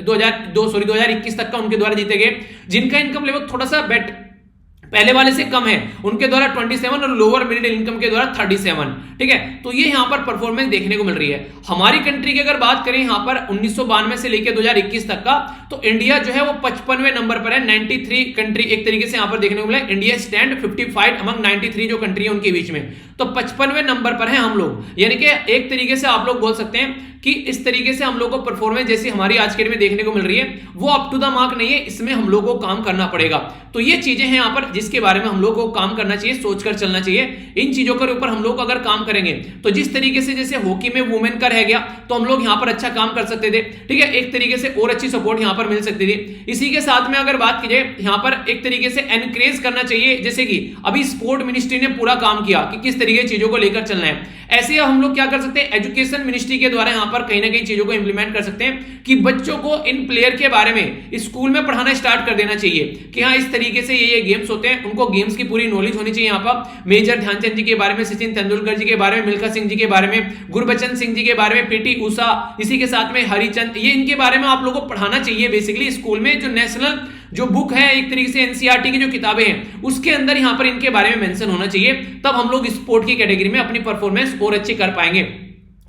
2021 तक का उनके द्वारा जीते गए। जिनका इनकम लेवल थोड़ा सा पहले वाले से कम है उनके द्वारा 27 और लोअर मिडिल इनकम के द्वारा 37, ठीक है। तो ये यहां पर परफॉर्मेंस देखने को मिल रही है। हमारी कंट्री की अगर बात करें यहां पर 1992 से लेकर 2021 तक का, तो इंडिया जो है वो 55वें नंबर पर है, 93 कंट्री एक तरीके से यहां पर देखने को मिला। इंडिया स्टैंड 55 अमंग 93 जो कंट्री है उनके बीच में, तो 55वें नंबर पर है हम लोग। यानी कि एक तरीके से आप लोग बोल सकते हैं कि इस तरीके से हम लोग को परफॉर्मेंस जैसी हमारी आज के डेट में देखने को मिल रही है वो अप टू द मार्क नहीं है, इसमें हम लोग को काम करना पड़ेगा। तो ये चीजें हैं यहां पर जिसके बारे में हम लोग को काम करना चाहिए, सोचकर चलना चाहिए। इन चीजों के ऊपर हम लोग अगर काम करेंगे तो जिस तरीके से जैसे हॉकी में वुमेन का रह गया तो हम लोग यहां पर अच्छा काम कर सकते थे, ठीक है, एक तरीके से और अच्छी सपोर्ट यहां पर मिल सकती थी। इसी के साथ में अगर बात की जाए यहां पर एक तरीके से एनकरेज करना चाहिए, जैसे कि अभी स्पोर्ट मिनिस्ट्री ने पूरा काम किया कि किस तरीके चीजों को लेकर चलना है। ऐसे हम लोग क्या कर सकते हैं, एजुकेशन मिनिस्ट्री के द्वारा यहां पर कहीं ना कहीं चीजों को इंप्लीमेंट कर सकते हैं कि बच्चों को इन प्लेयर के बारे में स्कूल में पढ़ाना स्टार्ट कर देना चाहिए कि हाँ इस तरीके से ये गेम्स होते हैं, उनको गेम्स की पूरी नॉलेज होनी चाहिए। यहाँ पर मेजर ध्यानचंद जी के बारे में, सचिन तेंदुलकर जी के बारे में, मिल्खा सिंह जी के बारे में, गुरबचन सिंह जी के बारे में, पीटी उषा, इसी के साथ में हरिचंद, ये इनके बारे में आप लोगों को पढ़ाना चाहिए बेसिकली स्कूल में। जो नेशनल जो बुक है एक तरीके से एनसीईआरटी की जो किताबें हैं उसके अंदर यहां पर इनके बारे में मेंशन होना चाहिए, तब हम लोग स्पोर्ट की कैटेगरी में अपनी परफॉर्मेंस और अच्छी कर पाएंगे।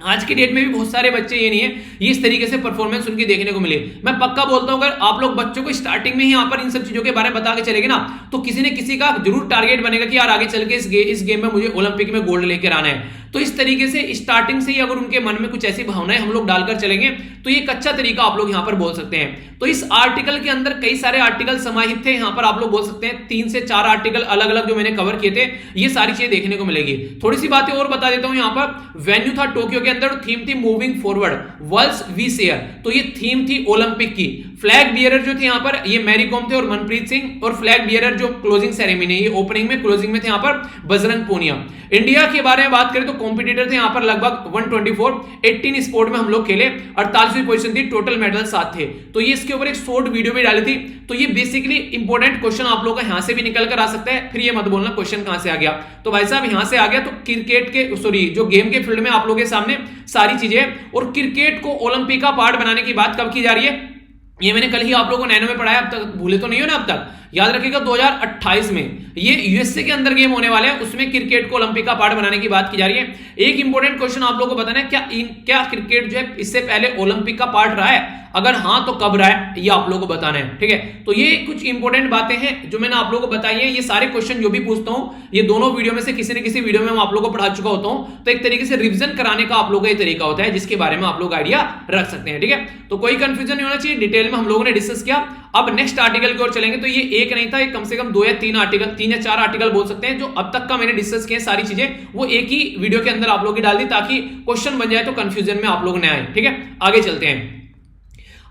आज की डेट में भी बहुत सारे बच्चे ये नहीं है ये इस तरीके से परफॉर्मेंस उनकी देखने को मिले। मैं पक्का बोलता हूं अगर आप लोग बच्चों को स्टार्टिंग में ही यहां पर इन सब चीजों के बारे में बता के चलेंगे ना तो किसी ने किसी का जरूर टारगेट बनेगा कि यार आगे चल के इस गेम में मुझे ओलंपिक में गोल्ड लेकर आना है। तो इस तरीके से स्टार्टिंग से ही अगर उनके मन में कुछ ऐसी भावनाएं हम लोग डालकर चलेंगे तो ये एक अच्छा तरीका आप लोग यहां पर बोल सकते हैं। तो इस आर्टिकल के अंदर कई सारे आर्टिकल समाहित थे, यहां पर आप लोग बोल सकते हैं 3 से 4 आर्टिकल अलग अलग जो मैंने कवर किए थे, ये सारी चीजें देखने को मिलेगी। थोड़ी सी बातें और बता देता हूं, यहां पर वेन्यू था टोक्यो के अंदर, थीम थी moving forward worlds we share, तो ये थीम थी ओलंपिक की। फ्लैग बियरर जो थे यहां पर ये मैरी कॉम थे और मनप्रीत सिंह, और फ्लैग बियरर जो क्लोजिंग सेरेमनी है, ये ओपनिंग में क्लोजिंग में थे यहां पर बजरंग पूनिया। इंडिया के बारे में बात करें तो कॉम्पिटिटर थे यहां पर लगभग 124, 18 स्पोर्ट में हम लोग खेले, 48वीं पोजीशन थी, टोटल मेडल 7 थे। तो ये इसके ऊपर एक शॉर्ट वीडियो भी डाली थी। तो ये बेसिकली इंपॉर्टेंट क्वेश्चन आप लोगों का यहां से भी निकल कर आ सकता है, फिर ये मत बोलना क्वेश्चन कहां से आ गया। तो भाई साहब यहां से आ गया तो क्रिकेट के जो गेम के फील्ड में आप लोगों के सामने सारी चीजें, और क्रिकेट को ओलंपिक का पार्ट बनाने की बात कब की जा रही है, ये मैंने कल ही आप लोगों को नैनो में पढ़ाया, अब तक भूले तो नहीं हो ना, अब तक याद रखिएगा 2028 में ये यूएसए के अंदर गेम होने वाले हैं, उसमें क्रिकेट को ओलंपिक का पार्ट बनाने की बात की जा रही है। एक इंपॉर्टेंट क्वेश्चन आप लोगों को बताना है, क्या क्रिकेट जो है इससे पहले ओलंपिक का पार्ट रहा है, अगर हां तो कब रहा है, ये आप लोगों को बताना है, ठीक है। तो ये कुछ इंपॉर्टेंट बातें हैं जो मैंने आप लोगों को बताई है। ये सारे क्वेश्चन जो भी पूछता हूं, ये दोनों वीडियो में से किसी न किसी वीडियो में मैं आप लोगों को पढ़ा चुका होता हूं, तो एक तरीके से रिवीजन कराने का आप लोगों का ये तरीका होता है, जिसके बारे में आप लोग आइडिया रख सकते हैं, ठीक है। तो कोई कंफ्यूजन नहीं होना चाहिए, डिटेल में हम लोगों ने डिस्कस किया। अब नेक्स्ट आर्टिकल की ओर चलेंगे, तो ये एक नहीं था, ये कम से कम 2 या 3 आर्टिकल, 3 या 4 आर्टिकल बोल सकते हैं, जो अब तक का मैंने डिस्कस किए सारी चीजें, वो एक ही वीडियो के अंदर आप लोगों की डाल दी, ताकि क्वेश्चन बन जाए तो कंफ्यूजन में आप लोग न आए, ठीक है। आगे चलते हैं।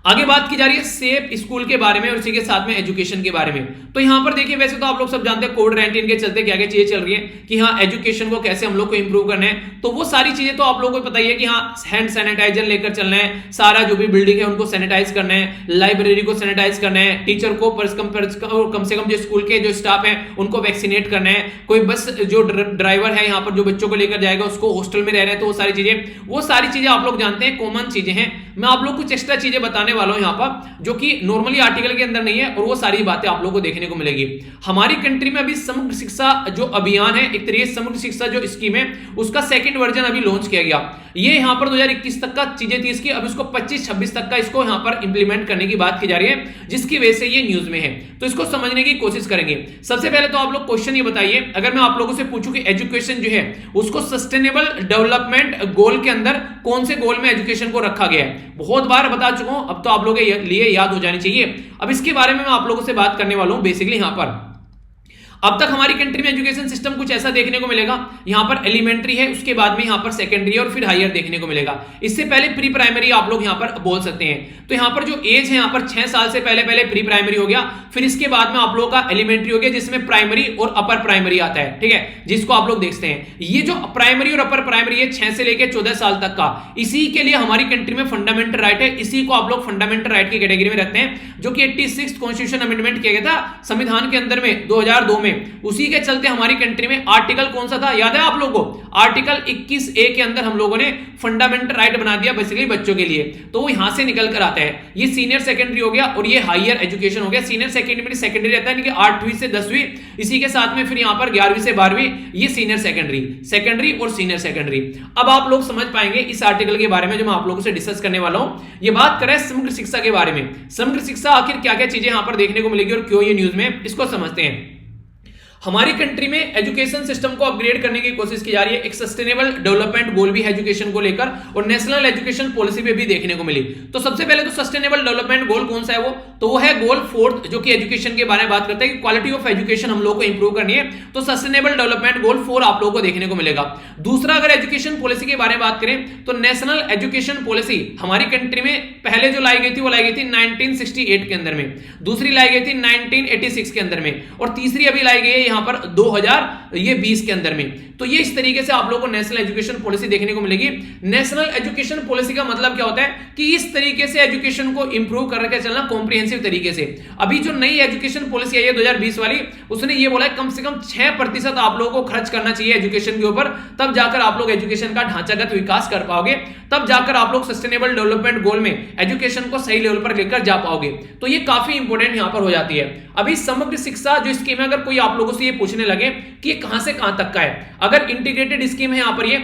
आगे बात की जा रही है सेफ स्कूल के बारे में और इसी के साथ में एजुकेशन के बारे में। तो यहां पर देखिए, वैसे तो आप लोग सब जानते हैं कोविड-19 के चलते क्या क्या चीजें चल रही हैं कि हाँ एजुकेशन को कैसे हम लोग को इंप्रूव करना है, तो वो सारी चीजें तो आप लोगों को पता ही है कि हाँ हैंड सैनिटाइजर लेकर चलना है, सारा जो भी बिल्डिंग है उनको सैनिटाइज करना है, लाइब्रेरी को सैनिटाइज करना है, टीचर को कम से कम जो स्कूल के जो स्टाफ है उनको वैक्सीनेट करना है, कोई बस जो ड्राइवर है यहाँ पर जो बच्चों को लेकर जाएगा उसको हॉस्टल में रह रहे हैं, तो वो सारी चीजें आप लोग जानते हैं, कॉमन चीजें हैं। मैं आप लोग कुछ एक्स्ट्रा चीजें बताने वाला हूं यहाँ पर, जो कि नॉर्मली आर्टिकल के अंदर नहीं है, और वो सारी बातें आप लोगों को देखने को मिलेगी। हमारी कंट्री में अभी समग्र शिक्षा जो अभियान है, एक तरीके से समग्र शिक्षा जो स्कीम है, उसका सेकंड वर्जन अभी लॉन्च किया गया। ये यहाँ पर 2021 तक का चीजें थी इसकी, अब इसको 25-26 तक का इसको यहाँ पर इंप्लीमेंट करने की बात की जा रही है, जिसकी वजह से ये न्यूज में है। तो इसको समझने की कोशिश करेंगे। सबसे पहले तो आप लोग क्वेश्चन ये बताइए, अगर मैं आप लोगों से पूछूं कि एजुकेशन जो है उसको सस्टेनेबल डेवलपमेंट गोल के अंदर कौन से गोल में एजुकेशन को रखा गया है, बहुत बार बता चुका हूं, अब तो आप लोगों के लिए याद हो जानी चाहिए। अब इसके बारे में मैं आप लोगों से बात करने वाला हूं। बेसिकली यहां पर अब तक हमारी कंट्री में एजुकेशन सिस्टम कुछ ऐसा देखने को मिलेगा, यहां पर एलिमेंट्री है, उसके बाद में यहां पर सेकेंडरी है और फिर हायर देखने को मिलेगा। इससे पहले प्री प्राइमरी आप लोग यहां पर बोल सकते हैं। तो यहां पर जो एज है यहां पर 6 साल से पहले प्री प्राइमरी हो गया, फिर इसके बाद में आप लोगों का एलिमेंट्री हो गया, जिसमें प्राइमरी और अपर प्राइमरी आता है, ठीक है, जिसको आप लोग देखते हैं। ये जो प्राइमरी और अपर प्राइमरी है 6 से लेकर 14 साल तक का, इसी के लिए हमारी कंट्री में फंडामेंटल राइट है, इसी को आप लोग फंडामेंटल राइट की कैटेगरी में रखते हैं, जो कि 86 कॉन्स्टिट्यूशन अमेंडमेंट किया गया था संविधान के अंदर में 2002 में। उसी के चलते हमारी कंट्री में आर्टिकल कौन सा था, याद है आप लोगों को? आर्टिकल 21A के अंदर हम लोगों ने फंडामेंटल राइट बना दिया बेसिकली बच्चों के लिए, तो वो यहां से निकल कर आता है। ये सीनियर सेकेंडरी हो गया और ये हायर एजुकेशन हो गया। सीनियर सेकेंडरी रहता है कि 8वीं से 10वीं, इसी के साथ में फिर यहां पर 11वीं से 12वीं, ये सीनियर सेकेंडरी और सीनियर सेकेंडरी। अब आप लोग समझ पाएंगे इस आर्टिकल के बारे में जो मैं आप लोगों से डिस्कस करने वाला हूं। ये बात करें समग्र शिक्षा के बारे में। समग्र शिक्षा आखिर क्या क्या चीजें यहां पर देखने को मिलेगी और क्यों ये न्यूज में, इसको समझते हैं। हमारी कंट्री में एजुकेशन सिस्टम को अपग्रेड करने की कोशिश की जा रही है। एक सस्टेनेबल डेवलपमेंट गोल भी है एजुकेशन को लेकर, और नेशनल एजुकेशन पॉलिसी पे भी देखने को मिली। तो सबसे पहले तो सस्टेनेबल डेवलपमेंट गोल कौन सा है वो है गोल 4, जो कि एजुकेशन के बारे में बात करता है कि क्वालिटी ऑफ एजुकेशन हम लोग को इंप्रूव करनी है। तो सस्टेनेबल डेवलपमेंट गोल 4 आप लोगों को देखने को मिलेगा। दूसरा, अगर एजुकेशन पॉलिसी के बारे में बात करें तो नेशनल एजुकेशन पॉलिसी हमारी कंट्री में पहले जो लाई गई थी वो लाई गई थी 1968 के अंदर में, दूसरी लाई गई थी 1986 के अंदर में, और तीसरी अभी लाई गई है यहां पर 2020 के अंदर में। तो ये इस तरीके से आप लोगों को नेशनल एजुकेशन पॉलिसी देखने को मिलेगी। नेशनल एजुकेशन पॉलिसी का मतलब क्या होता है कि इस तरीके से एजुकेशन को इंप्रूव करके चलना कॉम्प्रिहेंसिव तरीके से। अभी जो नई एजुकेशन पॉलिसी आई है 2020 वाली, उसने ये बोला है कम से कम 6% आप लोगों को खर्च करना चाहिए एजुकेशन के ऊपर, तब जाकर आप लोग एजुकेशन का ढांचागत विकास कर पाओगे, तब जाकर आप लोग सस्टेनेबल डेवलपमेंट गोल में एजुकेशन को सही लेवल पर लेकर जा पाओगे। तो ये काफी इंपॉर्टेंट यहां पर हो जाती है। अभी समग्र शिक्षा जो स्कीम है, अगर कोई आप लोगों से ये पूछने लगे कि कहां से कहां तक का है, अगर इंटीग्रेटेड स्कीम है यहां पर ये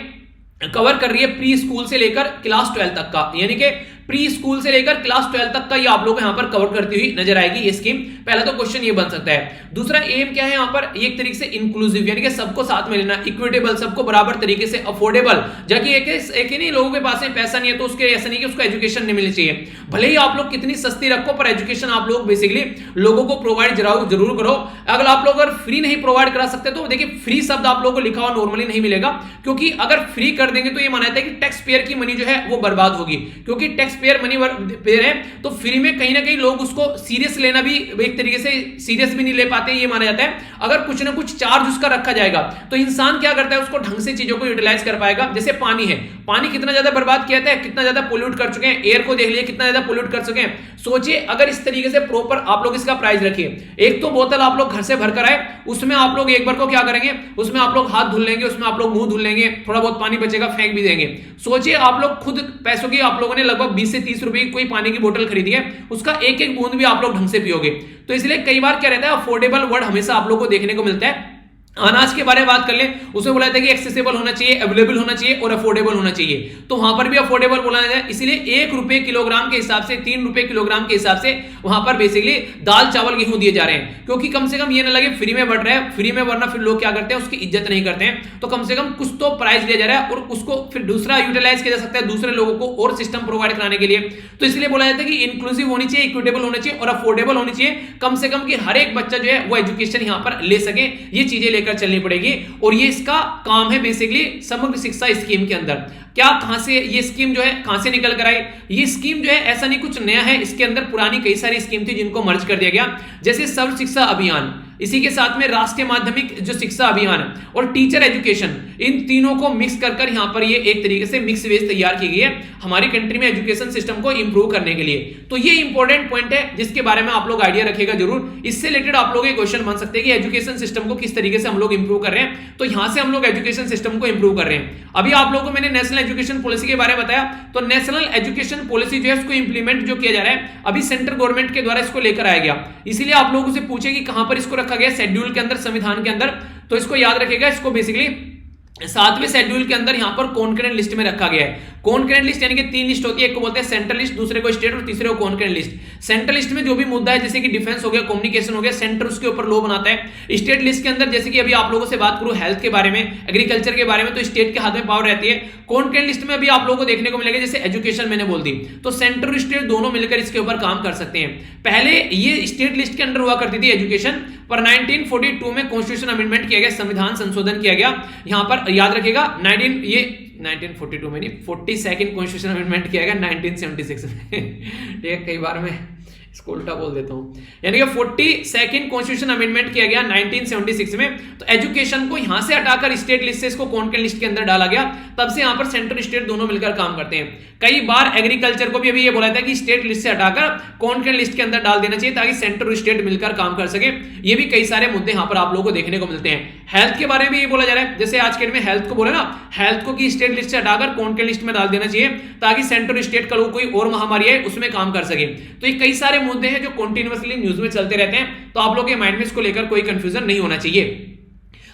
कवर कर रही है प्री स्कूल से लेकर क्लास 12 तक का, यानी कि प्री स्कूल से लेकर क्लास 12 तक का ये आप लोग को यहां पर कवर करती हुई नजर आएगी ये स्कीम। पहला तो क्वेश्चन ये बन सकता है। दूसरा एम क्या है यहां पर, एक तरीके से इंक्लूसिव, यानी कि सबको साथ में लेना, इक्विटेबल, सबको बराबर तरीके से, अफोर्डेबल, जबकि एक ही नहीं लोगों के पास में पैसा नहीं है तो उसके ऐसा नहीं कि उसको एजुकेशन नहीं मिलनी चाहिए, भले ही आप लोग कितनी सस्ती रखो पर एजुकेशन आप लोग बेसिकली लोगों को प्रोवाइड जरूर करो। अगर आप लोग फ्री नहीं प्रोवाइड करा सकते तो देखिए फ्री शब्द आप लोगों को लिखा हुआ नॉर्मली नहीं मिलेगा, क्योंकि अगर फ्री कर देंगे तो ये माना जाता है कि टैक्स पेयर की मनी जो है वो बर्बाद होगी, क्योंकि टैक्स पेयर मनी पेयर है तो फ्री में कहीं ना कहीं लोग उसको सीरियस लेना भी एक तरीके से सीरियस भी नहीं ले पाते हैं, ये माना जाता है। अगर कुछ ना कुछ चार्ज उसका रखा जाएगा तो इंसान क्या करता है, उसको ढंग से चीजों को यूटिलाइज कर पाएगा। जैसे पानी है, पानी कितना ज्यादा बर्बाद किया है, कितना ज्यादा पोल्यूट कर चुके हैं, एयर को देख लिए कितना ज्यादा पोल्यूट कर चुके हैं। सोचिए अगर इस तरीके से प्रॉपर आप लोग इसका प्राइस रखिए, एक तो बोतल आप लोग घर से भर कर आए, उसमें आप लोग एक बार को क्या करेंगे, उसमें आप लोग हाथ धुल लेंगे, उसमें आप लोग मुंह धुल लेंगे, थोड़ा बहुत पानी बचेगा फेंक भी देंगे। सोचिए आप लोग खुद पैसों की आप लोगों ने लगभग 20 से 30 रुपए की कोई पानी की बोतल खरीदी है, उसका एक एक बूंद भी आप लोग ढंग से पियोगे। तो इसलिए कई बार क्या रहता है, अफोर्डेबल वर्ड हमेशा आप लोग को देखने को मिलता है। अनाज के बारे में बात कर ले, उसमें बोला जाता है कि एक्सेसिबल होना चाहिए, अवेलेबल होना चाहिए और अफोर्डेबल होना चाहिए, तो वहां पर भी अफोर्डेबल बोला जाता है। इसलिए 1 रुपए किलोग्राम के हिसाब से, 3 रुपए किलोग्राम के हिसाब से वहां पर बेसिकली दाल चावल गेहूं दिए जा रहे हैं, क्योंकि कम से कम ये ना लगे फ्री में बढ़ रहा है, फ्री में वरना फिर लोग क्या करते हैं उसकी इज्जत नहीं करते हैं। तो कम से कम कुछ तो प्राइस दिया जा रहा है और उसको फिर दूसरा यूटिलाइज किया जा सकता है दूसरे लोगों को और सिस्टम प्रोवाइड कराने के लिए। तो इसलिए बोला जाता है कि इंक्लूसिव होनी चाहिए, इक्विटेबल होना चाहिए और अफोर्डेबल होनी चाहिए, कम से कम कि हर एक बच्चा जो है वो एजुकेशन यहां पर ले सके, ये चीजें लेकर चलनी पड़ेगी। और ये इसका काम है बेसिकली समग्र शिक्षा स्कीम के अंदर। क्या कहां से ये स्कीम जो है कहां से निकल कर आई, ये स्कीम जो है ऐसा नहीं कुछ नया है, इसके अंदर पुरानी कई सारी स्कीम थी जिनको मर्ज कर दिया गया, जैसे सर्व शिक्षा अभियान, इसी के साथ में राष्ट्रीय माध्यमिक जो शिक्षा अभियान और टीचर एजुकेशन, इन तीनों को मिक्स कर यहां पर ये एक तरीके से मिक्स वेज तैयार की गई है हमारी कंट्री में एजुकेशन सिस्टम को इंप्रूव करने के लिए। तो ये इंपॉर्टेंट पॉइंट है जिसके बारे में आप लोग आइडिया रखिएगा जरूर। इससे रिलेटेड आप लोग क्वेश्चन बन सकते हैं कि एजुकेशन सिस्टम को किस तरीके से हम लोग इंप्रूव कर रहे हैं, तो यहां से हम लोग एजुकेशन सिस्टम को इंप्रूव कर रहे हैं। अभी आप लोगों को मैंने नेशनल एजुकेशन पॉलिसी के बारे में बताया, तो नेशनल एजुकेशन पॉलिसी जो है उसको इंप्लीमेंट जो किया जा रहा है अभी सेंट्रल गवर्नमेंट के द्वारा इसको लेकर आया गया। इसीलिए आप लोगों से पूछे कि कहां पर इसको रखा गया, शेड्यूल के अंदर, संविधान के अंदर, तो इसको याद रखिएगा, इसको बेसिकली 7वें शेड्यूल के अंदर यहां पर कॉन्करेंट लिस्ट में रखा गया है। कॉन्करेंट लिस्ट यानी कि 3 लिस्ट होती है, एक को बोलते हैं सेंट्रल लिस्ट, दूसरे को स्टेट और तीसरे को कॉन्करेंट लिस्ट। सेंट्रल लिस्ट में जो भी मुद्दा है जैसे कि डिफेंस हो गया, कम्युनिकेशन हो गया, सेंटर उसके ऊपर लॉ बनाता है। स्टेट लिस्ट के अंदर जैसे कि अभी आप लोगों से बात करूं हेल्थ के बारे में, एग्रीकल्चर के बारे में, तो स्टेट के हाथ में पावर रहती है। कॉन्करेंट लिस्ट में अभी आप लोगों को देखने को मिलेगा जैसे एजुकेशन मैंने बोल दी, तो सेंटर और स्टेट दोनों मिलकर इसके ऊपर काम कर सकते हैं। पहले ये स्टेट लिस्ट के अंडर हुआ करती थी एजुकेशन, पर 1942 में कॉन्स्टिट्यूशन अमेंडमेंट किया गया, संविधान संशोधन किया गया। यहां पर याद रखिएगा 1942 में नहीं, 42nd कॉन्स्टिट्यूशन अमेंडमेंट किया गया 1976 में। ठीक है, कई बार मैं इसको उल्टा बोल देता हूं, यानी कि 42nd कॉन्स्टिट्यूशन अमेंडमेंट किया गया 1976 में। तो एजुकेशन को यहां से हटाकर स्टेट लिस्ट से इसको कॉन्करेंट लिस्ट के अंदर डाला गया, तब से यहां पर सेंट्रल स्टेट दोनों मिलकर काम करते हैं। कई बार एग्रीकल्चर को भी अभी ये बोला था कि स्टेट लिस्ट से हटाकर कॉन्करेंट लिस्ट के अंदर डाल देना चाहिए ताकि सेंट्रल और स्टेट मिलकर काम कर सके। ये भी कई सारे मुद्दे यहां पर आप लोगों को देखने को मिलते हैं। हेल्थ के बारे में ये बोला जा रहा है, जैसे आज के डेट में हेल्थ को बोले ना, हेल्थ को की स्टेट लिस्ट से हटाकर कॉन्करेंट लिस्ट में डाल देना चाहिए ताकि सेंट्रल स्टेट का कोई और महामारी है उसमें काम कर सके। तो ये कई सारे मुद्दे हैं जो कंटिन्यूअसली न्यूज में चलते रहते हैं, तो आप लोग के माइंड में इसको लेकर कोई कंफ्यूजन नहीं होना चाहिए।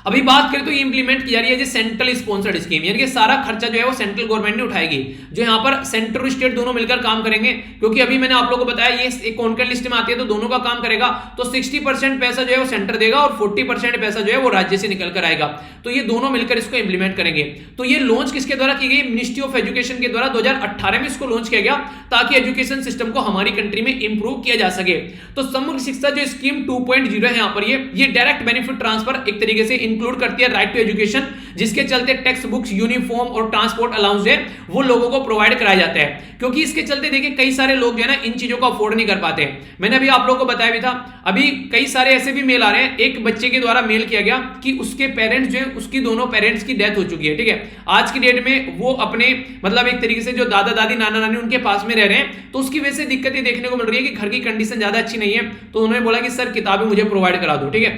अभी बात करें तो ये इंप्लीमेंट की जा रही है सेंट्रल स्पॉन्सर्ड स्कीम, यानी कि सारा खर्चा जो है वो सेंट्रल गवर्नमेंट ने उठाएगी, जो यहाँ पर सेंट्रल स्टेट दोनों मिलकर काम करेंगे। क्योंकि अभी मैंने आप लोगों को बताया ये कॉन्करेंट लिस्ट में आती है तो दोनों का काम करेगा, तो 60% पैसा जो है वो सेंटर देगा और 40% पैसा जो है वो राज्य से निकल कर आएगा। तो ये दोनों मिलकर इसको इंप्लीमेंट करेंगे। तो ये लॉन्च किसके द्वारा की गई, मिनिस्ट्री ऑफ एजुकेशन के द्वारा 2018 में इसको लॉन्च किया गया ताकि एजुकेशन सिस्टम को हमारी कंट्री में इंप्रूव किया जा सके। तो समग्र शिक्षा जो स्कीम 2.0 है यहाँ पर ये डायरेक्ट बेनिफिट ट्रांसफर एक तरीके से इंक्लूड करती है राइट टू एजुकेशन, जिसके चलते टेक्स्ट बुक्स, यूनिफॉर्म और ट्रांसपोर्ट अलाउंस है वो लोगों को प्रोवाइड कराया जाता है। क्योंकि इसके चलते देखिए कई सारे लोग जो है ना इन चीजों को अफोर्ड नहीं कर पाते हैं। मैंने अभी आप लोगों को बताया भी था, अभी कई सारे ऐसे भी मेल आ रहे हैं, एक बच्चे के द्वारा मेल किया गया कि उसके पेरेंट्स जो है उसकी दोनों पेरेंट्स की डेथ हो चुकी है। ठीक है, आज की डेट में वो अपने मतलब एक तरीके से जो दादा दादी नाना नानी उनके पास में रह रहे हैं, तो उसकी वजह से दिक्कतें देखने को मिल रही है कि घर की कंडीशन ज्यादा अच्छी नहीं है। तो उन्होंने बोला कि सर किताबें मुझे प्रोवाइड करा दो। ठीक है,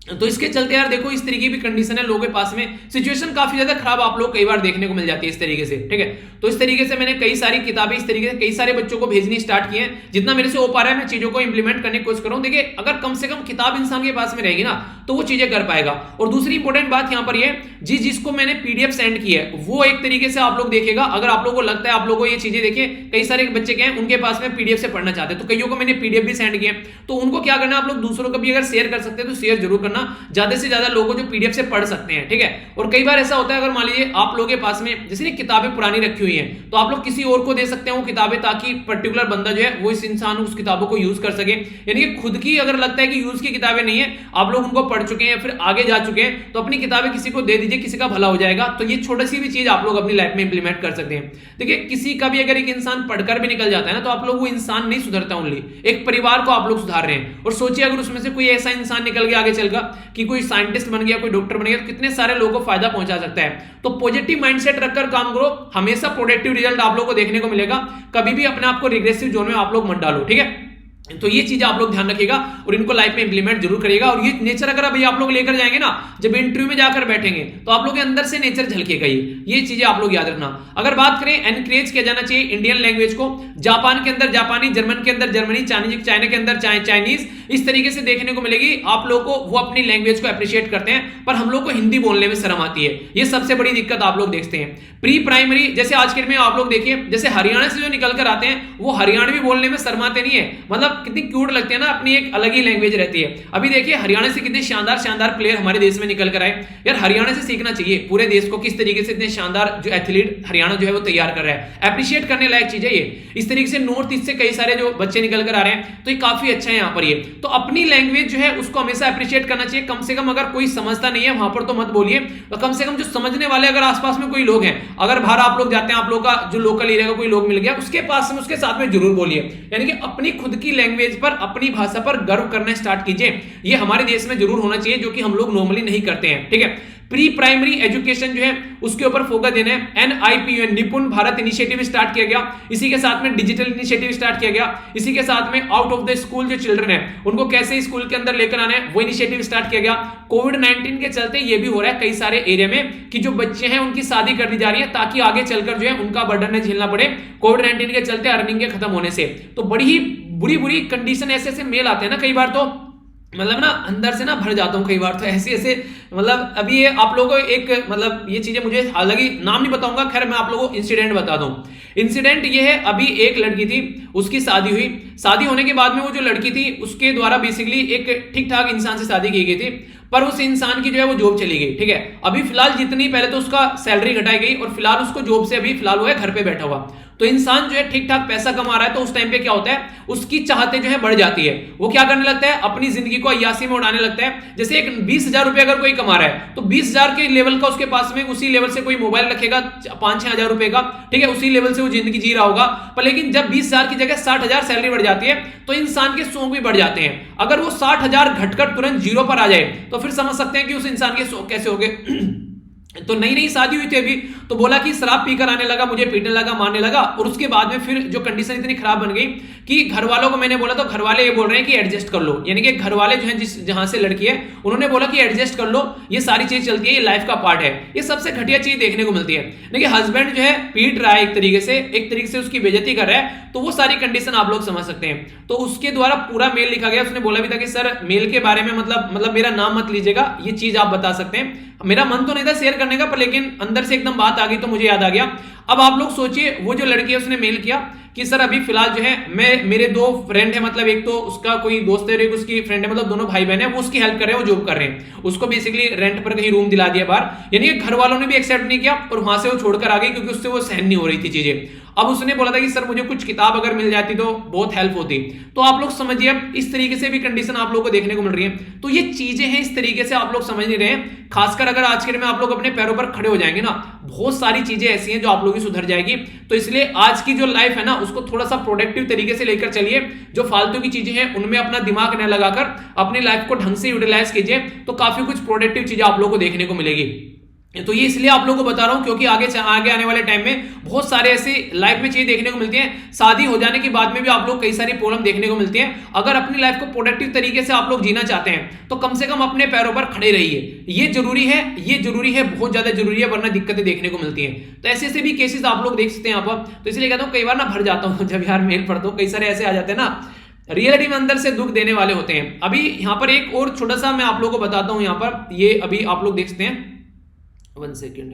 तो इसके चलते यार देखो इस तरीके की कंडीशन है, लोगों के पास में सिचुएशन काफी ज्यादा खराब आप लोग कई बार देखने को मिल जाती है इस तरीके से, ठीक है। तो इस तरीके से मैंने कई सारी किताबें इस तरीके से कई सारे बच्चों को भेजनी स्टार्ट की हैं, जितना मेरे से हो पा रहा है मैं चीजों को इंप्लीमेंट करने की कोशिश कर रहा हूं। देखिए अगर कम से कम किताब इंसान के पास में रहेगी ना तो वो चीजें कर पाएगा। और दूसरी इंपॉर्टेंट बात यहाँ पर ये, जिसको मैंने पीडीएफ सेंड की है वो एक तरीके से आप लोग देखेगा। अगर आप लोगों को लगता है आप लोगों को ये चीजें, देखिए कई सारे बच्चे के हैं उनके पास में पीडीएफ से पढ़ना चाहते हैं, तो कईयों को मैंने पीडीएफ भी सेंड किए, तो उनको क्या करना, आप लोग दूसरों को भी अगर शेयर कर सकते हैं तो शेयर जरूर करना, ज्यादा से ज्यादा लोगों जो पीडीएफ से पढ़ सकते हैं, ठीक है। और कई बार ऐसा होता है अगर मान लीजिए आप लोगों के पास में जैसे किताबें पुरानी रखी हुई हैं तो आप लोग किसी और को दे सकते हैं वो किताबें, ताकि पर्टिकुलर बंदा जो है वो इस इंसान उस किताबों को यूज कर सके। यानी कि खुद की अगर लगता है कि यूज की किताबें नहीं है, आप लोग उनको पढ़ चुके हैं फिर आगे जा चुके हैं, तो अपनी किताबें किसी को दे दीजिए, किसी का भला हो जाएगा। तो ये छोटी सी भी चीज आप लोग अपनी लाइफ में इंप्लीमेंट कर सकते हैं। देखिए किसी का भी अगर एक इंसान पढ़कर भी निकल जाता है ना तो आप लोग वो इंसान नहीं सुधरता, ओनली एक परिवार को आप लोग सुधार रहे हैं। और सोचिए अगर उसमें से कोई ऐसा इंसान निकल गया आगे चलकर कि कोई साइंटिस्ट बन गया, कोई डॉक्टर बन गया, तो कितने सारे लोगों को फायदा पहुंचा सकता है। तो पॉजिटिव माइंडसेट रखकर काम करो, हमेशा प्रोडक्टिव रिजल्ट आप लोगों को देखने को मिलेगा। कभी भी अपने आप को रिग्रेसिव जोन में आप लोग मत डालो, ठीक है। तो ये चीजें आप लोग ध्यान रखिएगा और इनको लाइफ में इंप्लीमेंट जरूर करिएगा। और ये नेचर अगर अभी आप लोग लेकर जाएंगे ना, जब इंटरव्यू में जाकर बैठेंगे तो आप लोग के अंदर से नेचर झलकेगा। ये चीजें आप लोग याद रखना। अगर बात करें एनकरेज किया जाना चाहिए इंडियन लैंग्वेज को, जापान के अंदर जापानी, जर्मन के अंदर जर्मनी, चाइना के अंदर चाइनीज, इस तरीके से देखने को मिलेगी आप लोग को। वो अपनी लैंग्वेज को अप्रिशिएट करते हैं, पर हम लोग को हिंदी बोलने में शर्म आती है। ये सबसे बड़ी दिक्कत आप लोग देखते हैं। प्री प्राइमरी जैसे आज के में आप लोग देखिए, जैसे हरियाणा से जो निकल कर आते हैं वो हरियाणवी बोलने में शर्माते नहीं है, मतलब कितनी क्यूट लगते हैं ना, अपनी एक अलग ही लैंग्वेज रहती है। अभी देखिए हरियाणा से कितने शानदार शानदार प्लेयर हमारे देश में निकल कर आए। यार हरियाणा से सीखना चाहिए पूरे देश को, किस तरीके से इतने शानदार जो एथलीट हरियाणा जो है वो तैयार कर रहा है। अप्रिशिएट करने लायक चीज है ये। इस तरीके से नॉर्थ ईस्ट से कई सारे जो बच्चे निकल कर आ रहे हैं, तो ये काफी अच्छा है यहाँ पर। ये तो अपनी लैंग्वेज जो है उसको हमेशा अप्रिशिएट करना चाहिए। कम से कम अगर कोई समझता नहीं है वहां पर तो मत बोलिए, तो कम से कम जो समझने वाले अगर आसपास में कोई लोग हैं, अगर बाहर आप लोग जाते हैं, आप लोग का जो लोकल एरिया का कोई लोग मिल गया उसके पास में उसके साथ में जरूर बोलिए। यानी कि अपनी खुद की लैंग्वेज पर, अपनी भाषा पर गर्व करना स्टार्ट कीजिए। ये हमारे देश में जरूर होना चाहिए, जो कि हम लोग नॉर्मली नहीं करते हैं, ठीक है। प्री प्राइमरी एजुकेशन जो है उसके ऊपर फोकस देना है। NIPUN निपुण भारत इनिशिएटिव स्टार्ट किया गया, इसी के साथ में डिजिटल इनिशिएटिव स्टार्ट किया गया, इसी के साथ में आउट ऑफ द स्कूल जो चिल्ड्रन है उनको कैसे स्कूल के अंदर लेकर आना है वो इनिशिएटिव स्टार्ट किया गया। कोविड-19 के चलते ये भी हो रहा है कई सारे एरिया में कि जो बच्चे हैं उनकी शादी कर दी जा रही है, ताकि आगे चलकर जो है उनका बर्डन न झेलना पड़े कोविड-19 के चलते अर्निंग के खत्म होने से। तो बड़ी ही बुरी बुरी कंडीशन ऐसे ऐसे मेल आते हैं ना, कई बार तो मतलब ना अंदर से ना भर जाता हूँ कई बार तो ऐसे ऐसे। मतलब अभी ये आप लोगों को एक मतलब ये चीजें मुझे हालांकि नाम नहीं बताऊंगा, खैर मैं आप लोगों को इंसिडेंट बता दूं। इंसिडेंट ये है, अभी एक लड़की थी, उसकी शादी हुई। शादी होने के बाद में वो जो लड़की थी उसके द्वारा बेसिकली एक ठीक ठाक इंसान से शादी की गई थी, पर उस इंसान की जो है वो जॉब चली गई, ठीक है। अभी फिलहाल जितनी पहले तो उसका सैलरी घटाई गई और फिलहाल उसको जॉब से अभी फिलहाल वो है घर पे बैठा हुआ। तो इंसान जो है ठीक ठाक पैसा कमा रहा है, तो उस टाइम पे क्या होता है उसकी चाहते जो है बढ़ जाती है। वो क्या करने लगता है, अपनी जिंदगी को अय्यासी में उड़ाने लगता है। जैसे एक 20,000 रुपए अगर कोई कमा रहा है तो 20,000 के लेवल का उसके पास में उसी लेवल से कोई मोबाइल रखेगा 5-6 हजार रुपए का, ठीक है, उसी लेवल से वो जिंदगी जी रहा होगा। पर लेकिन जब 20,000 की जगह 60,000 सैलरी बढ़ जाती है तो इंसान के शौक भी बढ़ जाते हैं। अगर वो 60,000 घटकर तुरंत जीरो पर आ जाए तो फिर समझ सकते हैं कि उस इंसान के शौक कैसे हो गए। तो नई नई शादी हुई थी अभी, तो बोला कि शराब पीकर आने लगा, मुझे पीटने लगा, मारने लगा। और उसके बाद में फिर जो कंडीशन इतनी खराब बन गई कि घर वालों को मैंने बोला तो घर वाले ये बोल रहे हैं कि एडजस्ट कर लो। यानी कि घर वाले जो है जहां से लड़की है उन्होंने बोला कि एडजस्ट कर लो, ये सारी चीज चलती है, ये लाइफ का पार्ट है। ये सबसे घटिया चीज देखने को मिलती है। देखिए हस्बैंड जो है पीट रहा है एक तरीके से उसकी बेइज्जती कर रहा है, तो वो सारी कंडीशन आप लोग समझ सकते हैं। तो उसके द्वारा पूरा मेल लिखा गया। उसने बोला भी था कि सर मेल के बारे में मतलब मेरा नाम मत लीजिएगा, ये चीज आप बता सकते हैं। मेरा मन तो नहीं था शेयर करने का, पर लेकिन अंदर से एकदम बात आ गई तो मुझे याद आ गया। अब आप लोग सोचिए, वो जो लड़की है उसने मेल किया कि सर अभी फिलहाल जो है मेरे 2 फ्रेंड है, मतलब एक तो उसका कोई दोस्त है और एक उसकी फ्रेंड है, मतलब दोनों भाई बहन है, वो उसकी हेल्प कर रहे हैं, वो जॉब कर रहे हैं। उसको बेसिकली रेंट पर कहीं रूम दिला दिया बाहर। यानी कि घर वालों ने भी एक्सेप्ट नहीं किया और वहां से वो छोड़कर आ गई, क्योंकि उससे वो सहन नहीं हो रही थी चीजें। अब उसने बोला था कि सर मुझे कुछ किताब अगर मिल जाती तो बहुत हेल्प होती। तो आप लोग समझिए, अब इस तरीके से भी कंडीशन आप लोगों को देखने को मिल रही है। तो ये चीजें हैं, इस तरीके से आप लोग समझ नहीं रहे हैं। खासकर अगर आज के दिन में आप लोग अपने पैरों पर खड़े हो जाएंगे ना, बहुत सारी चीजें ऐसी हैं जो आप लोगों की सुधर जाएगी। तो इसलिए आज की जो लाइफ है ना उसको थोड़ा सा प्रोडक्टिव तरीके से लेकर चलिए। जो फालतू की चीजें हैं उनमें अपना दिमाग न लगाकर अपनी लाइफ को ढंग से यूटिलाइज कीजिए, तो काफी कुछ प्रोडक्टिव चीजें आप लोगों को देखने को मिलेगी। तो ये इसलिए आप लोगों को बता रहा हूं क्योंकि आगे आने वाले टाइम में बहुत सारे ऐसे लाइफ में चीजें देखने को मिलती हैं। शादी हो जाने के बाद में भी आप लोग कई सारी प्रॉब्लम देखने को मिलती हैं। अगर अपनी लाइफ को प्रोडक्टिव तरीके से आप लोग जीना चाहते हैं तो कम से कम अपने पैरों पर खड़े रहिए। ये जरूरी है, ये जरूरी है, बहुत ज्यादा जरूरी है, वरना दिक्कतें देखने को मिलती हैं। तो ऐसे ऐसे भी केसेस आप लोग देख सकते हैं यहाँ पर। तो इसलिए कहता हूँ, कई बार ना भर जाता हूँ जब यार मेल पढ़ता हूँ, कई सारे ऐसे आ जाते हैं ना, रियलिटी में अंदर से दुख देने वाले होते हैं। अभी यहाँ पर एक और छोटा सा मैं आप लोगों को बताता हूँ। यहाँ पर ये अभी आप लोग देख सकते हैं, 1 सेकेंड।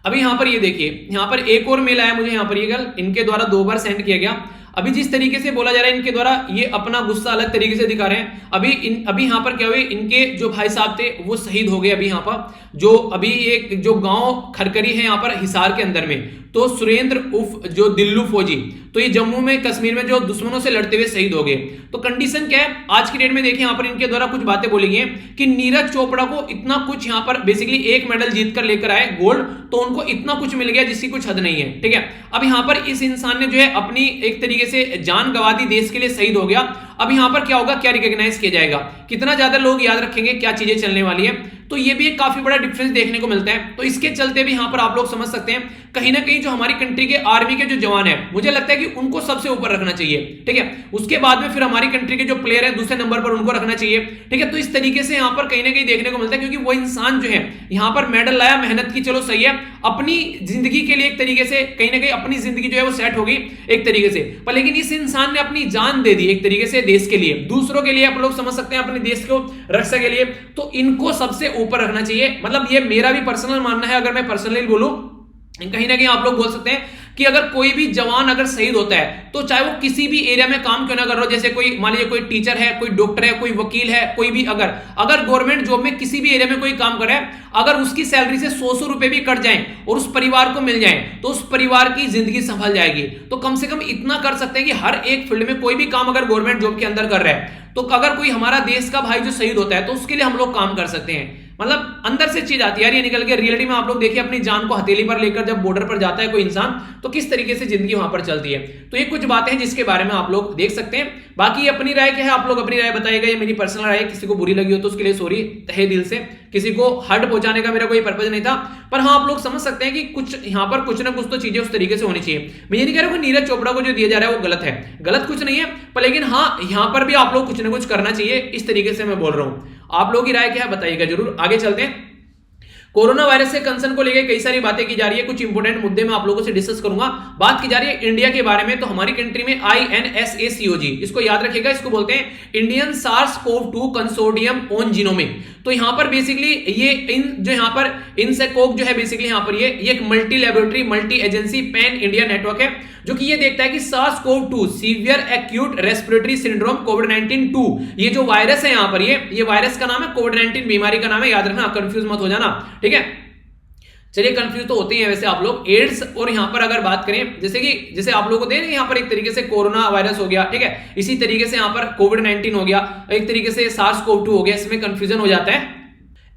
अभी यहां पर ये देखिए, यहां पर एक और मेल आया मुझे। यहां पर ये कल इनके द्वारा 2 बार सेंड किया गया। अभी जिस तरीके से बोला जा रहा है इनके द्वारा, ये अपना गुस्सा अलग तरीके से दिखा रहे हैं। अभी यहां पर क्या हुए, इनके जो भाई साहब थे वो शहीद हो गए। अभी यहां पर जो अभी एक जो गांव खरकरी है यहां पर हिसार के अंदर में, तो सुरेंद्र उफ जो दिल्लू फौजी, तो ये जम्मू में कश्मीर में जो दुश्मनों से लड़ते हुए शहीद हो गए। तो कंडीशन क्या है आज की डेट में, देखिए यहां पर इनके द्वारा कुछ बातें बोली गई हैं कि नीरज चोपड़ा को इतना कुछ यहां पर बेसिकली एक मेडल जीत कर लेकर आए गोल्ड, तो उनको इतना कुछ मिल गया जिसकी कुछ हद नहीं है। ठीक है, अब यहां पर इस इंसान ने जो है अपनी एक तरीके से जान गंवा दी, देश के लिए शहीद हो गया। अब यहां पर क्या होगा, क्या रिकॉग्नाइज किया जाएगा, कितना ज्यादा लोग याद रखेंगे, क्या चीजें चलने वाली है। तो ये भी एक काफी बड़ा डिफरेंस देखने को मिलता है। तो इसके चलते भी यहां पर आप लोग समझ सकते हैं कहीं ना कहीं जो हमारी कंट्री के आर्मी के जो जवान है, मुझे लगता है कि उनको सबसे ऊपर रखना चाहिए। ठीक है, उसके बाद में फिर हमारी कंट्री के जो प्लेयर है दूसरे नंबर पर उनको रखना चाहिए। ठीक है, तो इस तरीके से यहां पर कहीं ना कहीं देखने को मिलता है, क्योंकि वो इंसान जो है यहां पर मेडल लाया, मेहनत की, चलो सही है, अपनी जिंदगी के लिए एक तरीके से कहीं ना कहीं अपनी जिंदगी जो है वो सेट हो गई एक तरीके से। पर लेकिन इस इंसान ने अपनी जान दे दी एक तरीके से देश के लिए, दूसरों के लिए, आप लोग समझ सकते हैं, अपने देश को रक्षा के लिए। तो इनको सबसे ऊपर रखना चाहिए। मतलब ये मेरा भी पर्सनल मानना है। अगर मैं पर्सनली बोलूं, कहीं ना कहीं आप लोग बोल सकते हैं कि अगर कोई भी जवान अगर शहीद होता है, तो चाहे वो किसी भी एरिया में काम क्यों ना कर रहा हो, जैसे कोई मान लीजिए कोई टीचर है, कोई डॉक्टर है, कोई वकील है, कोई भी अगर गवर्नमेंट जॉब में किसी भी एरिया में कोई काम कर रहा है, अगर उसकी सैलरी से 100 रुपए भी कट जाएं और उस परिवार को मिल जाएं, तो उस परिवार की जिंदगी संभल जाएगी। तो कम से कम इतना कर सकते हैं कि हर एक फील्ड में कोई भी काम अगर गवर्नमेंट जॉब के अंदर कर रहा है, तो अगर कोई हमारा देश का भाई जो शहीद होता है तो उसके लिए हम लोग काम कर सकते हैं। मतलब अंदर से चीज आती है यार, ये निकल के रियलिटी में आप लोग देखिए, अपनी जान को हथेली पर लेकर जब बॉर्डर पर जाता है कोई इंसान, तो किस तरीके से जिंदगी वहां पर चलती है। तो ये कुछ बातें हैं जिसके बारे में आप लोग देख सकते हैं। बाकी अपनी राय क्या है, आप लोग अपनी राय बताइएगा। ये मेरी पर्सनल राय है, किसी को बुरी लगी हो तो उसके लिए सॉरी तहे दिल से, किसी को हर्ट पहुंचाने का मेरा कोई पर्पज नहीं था। पर हाँ, आप लोग समझ सकते हैं कि कुछ यहाँ पर कुछ ना कुछ तो चीजें उस तरीके से होनी चाहिए। मैं ये नहीं कह रहा हूँ कि नीरज चोपड़ा को जो दिया जा रहा है वो गलत है, गलत कुछ नहीं है, पर लेकिन हाँ यहाँ पर भी आप लोग कुछ ना कुछ करना चाहिए, इस तरीके से मैं बोल रहा हूँ। आप लोगों की राय क्या है बताइएगा जरूर। आगे चलते हैं। कोरोना वायरस से कंसर्न को लेकर कई सारी बातें की जा रही है, कुछ इंपोर्टेंट मुद्दे मैं आप लोगों से डिस्कस करूंगा। बात की जा रही है इंडिया के बारे में, तो हमारी कंट्री में INSACOG, इसको याद रखिएगा, इसको बोलते हैं Indian SARS-CoV-2 consortium on genomic. तो यहां पर बेसिकली ये जो यहां पर इनसेकोग जो है बेसिकली यहां पर ये एक multi laboratory multi agency pan India network है, जो कि ये देखता है कि SARS-CoV-2 severe acute respiratory syndrome कोविड-19 2, ये जो वायरस है यहां पर ये वायरस का नाम है, कोविड-19 बीमारी का नाम है, याद रखना, कंफ्यूज मत हो जाना। ठीक है, चलिए कंफ्यूज तो होते हैं वैसे आप लोग। एड्स और यहां पर अगर बात करें, जैसे आप लोगों को दे यहां पर एक तरीके से कोरोना वायरस हो गया, ठीक है, इसी तरीके से यहां पर कोविड-19 हो गया, एक तरीके से SARS-CoV-2 हो गया, इसमें कंफ्यूजन हो जाता है।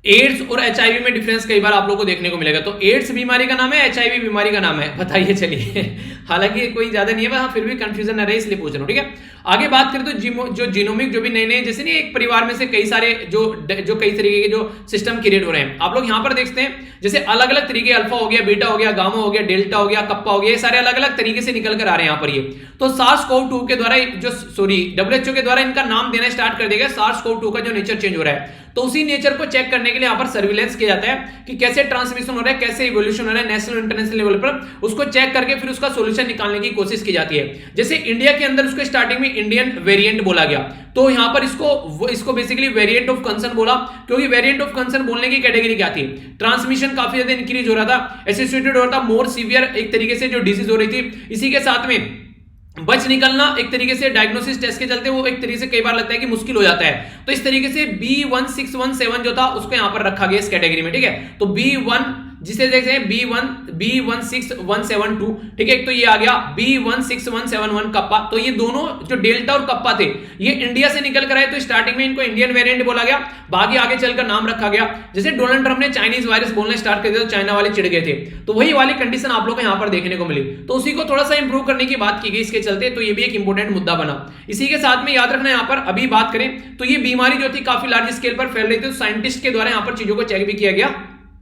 एड्स और HIV में डिफरेंस कई बार आप लोगों को देखने को मिलेगा। तो एड्स बीमारी का नाम है, HIV बीमारी का नाम है, बताइए चलिए। हालांकि कोई ज्यादा नहीं है, हाँ फिर भी कंफ्यूजन न रहे इसलिए पूछ रहा हूं। ठीक है, आगे बात करें तो जो जीनोमिक जो भी नए जैसे नहीं एक परिवार में से कई सारे जो कई तरीके के जो सिस्टम क्रिएट हो रहे हैं, आप लोग यहां पर देखते हैं, जैसे अलग अलग तरीके, अल्फा हो गया, बीटा हो गया, गामा हो गया, डेल्टा हो गया, कप्पा हो गया, ये सारे अलग अलग तरीके से निकल कर आ रहे हैं यहाँ पर ये। तो SARS-CoV-2 के द्वारा WHO के द्वारा इनका नाम देना स्टार्ट कर देगा। SARS-CoV-2 का जो नेचर चेंज हो रहा है, तो उसी नेचर को चेक करने के लिए यहाँ पर सर्विलेंस किया जाता है कि कैसे ट्रांसमिशन हो रहा है, कैसे इवोल्यूशन हो रहा है नेशनल इंटरनेशनल लेवल पर, उसको चेक करके फिर उसका सॉल्यूशन निकालने की कोशिश की जाती है। जैसे इंडिया के अंदर उसको स्टार्टिंग में इंडियन वेरिएंट बोला गया, तो यहां पर इसको बेसिकली वेरिएंट ऑफ कंसर्न बोला, क्योंकि वेरिएंट ऑफ कंसर्न बोलने की कैटेगरी क्या थी, ट्रांसमिशन काफी ज्यादा इंक्रीज हो रहा था, एसोसिएटेड हो रहा था, मोर सीवियर एक तरीके से जो डिजीज हो रही थी, इसी के साथ में बच निकलना एक तरीके से डायग्नोसिस टेस्ट के चलते वो एक तरीके से कई बार लगता है कि मुश्किल हो जाता है। तो इस तरीके से B1617 जो था उसको यहां पर रखा गया इस कैटेगरी में। ठीक है, तो B1 जिसे देखते हैं B16171, ठीक है। एक तो ये आ गया B16171 कप्पा। तो ये दोनों जो डेल्टा और कप्पा थे ये इंडिया से निकल कर आए, तो स्टार्टिंग में इनको इंडियन वेरिएंट बोला गया, बाकी आगे चलकर नाम रखा गया। जैसे डोनाल्ड ट्रंप ने चाइनीज वायरस बोलना स्टार्ट कर दिया तो चाइना वाले चिढ़ गए थे, तो वही वाली कंडीशन आप लोग को यहां पर देखने को मिली, तो उसी को थोड़ा सा इंप्रूव करने की बात की गई इसके चलते। तो ये भी एक इंपॉर्टेंट मुद्दा बना। इसी के साथ में याद रखना यहां पर अभी बात करें तो ये बीमारी जो थी काफी लार्ज स्केल पर फैल रही थी, तो साइंटिस्ट के द्वारा यहां पर चीजों को चेक भी किया गया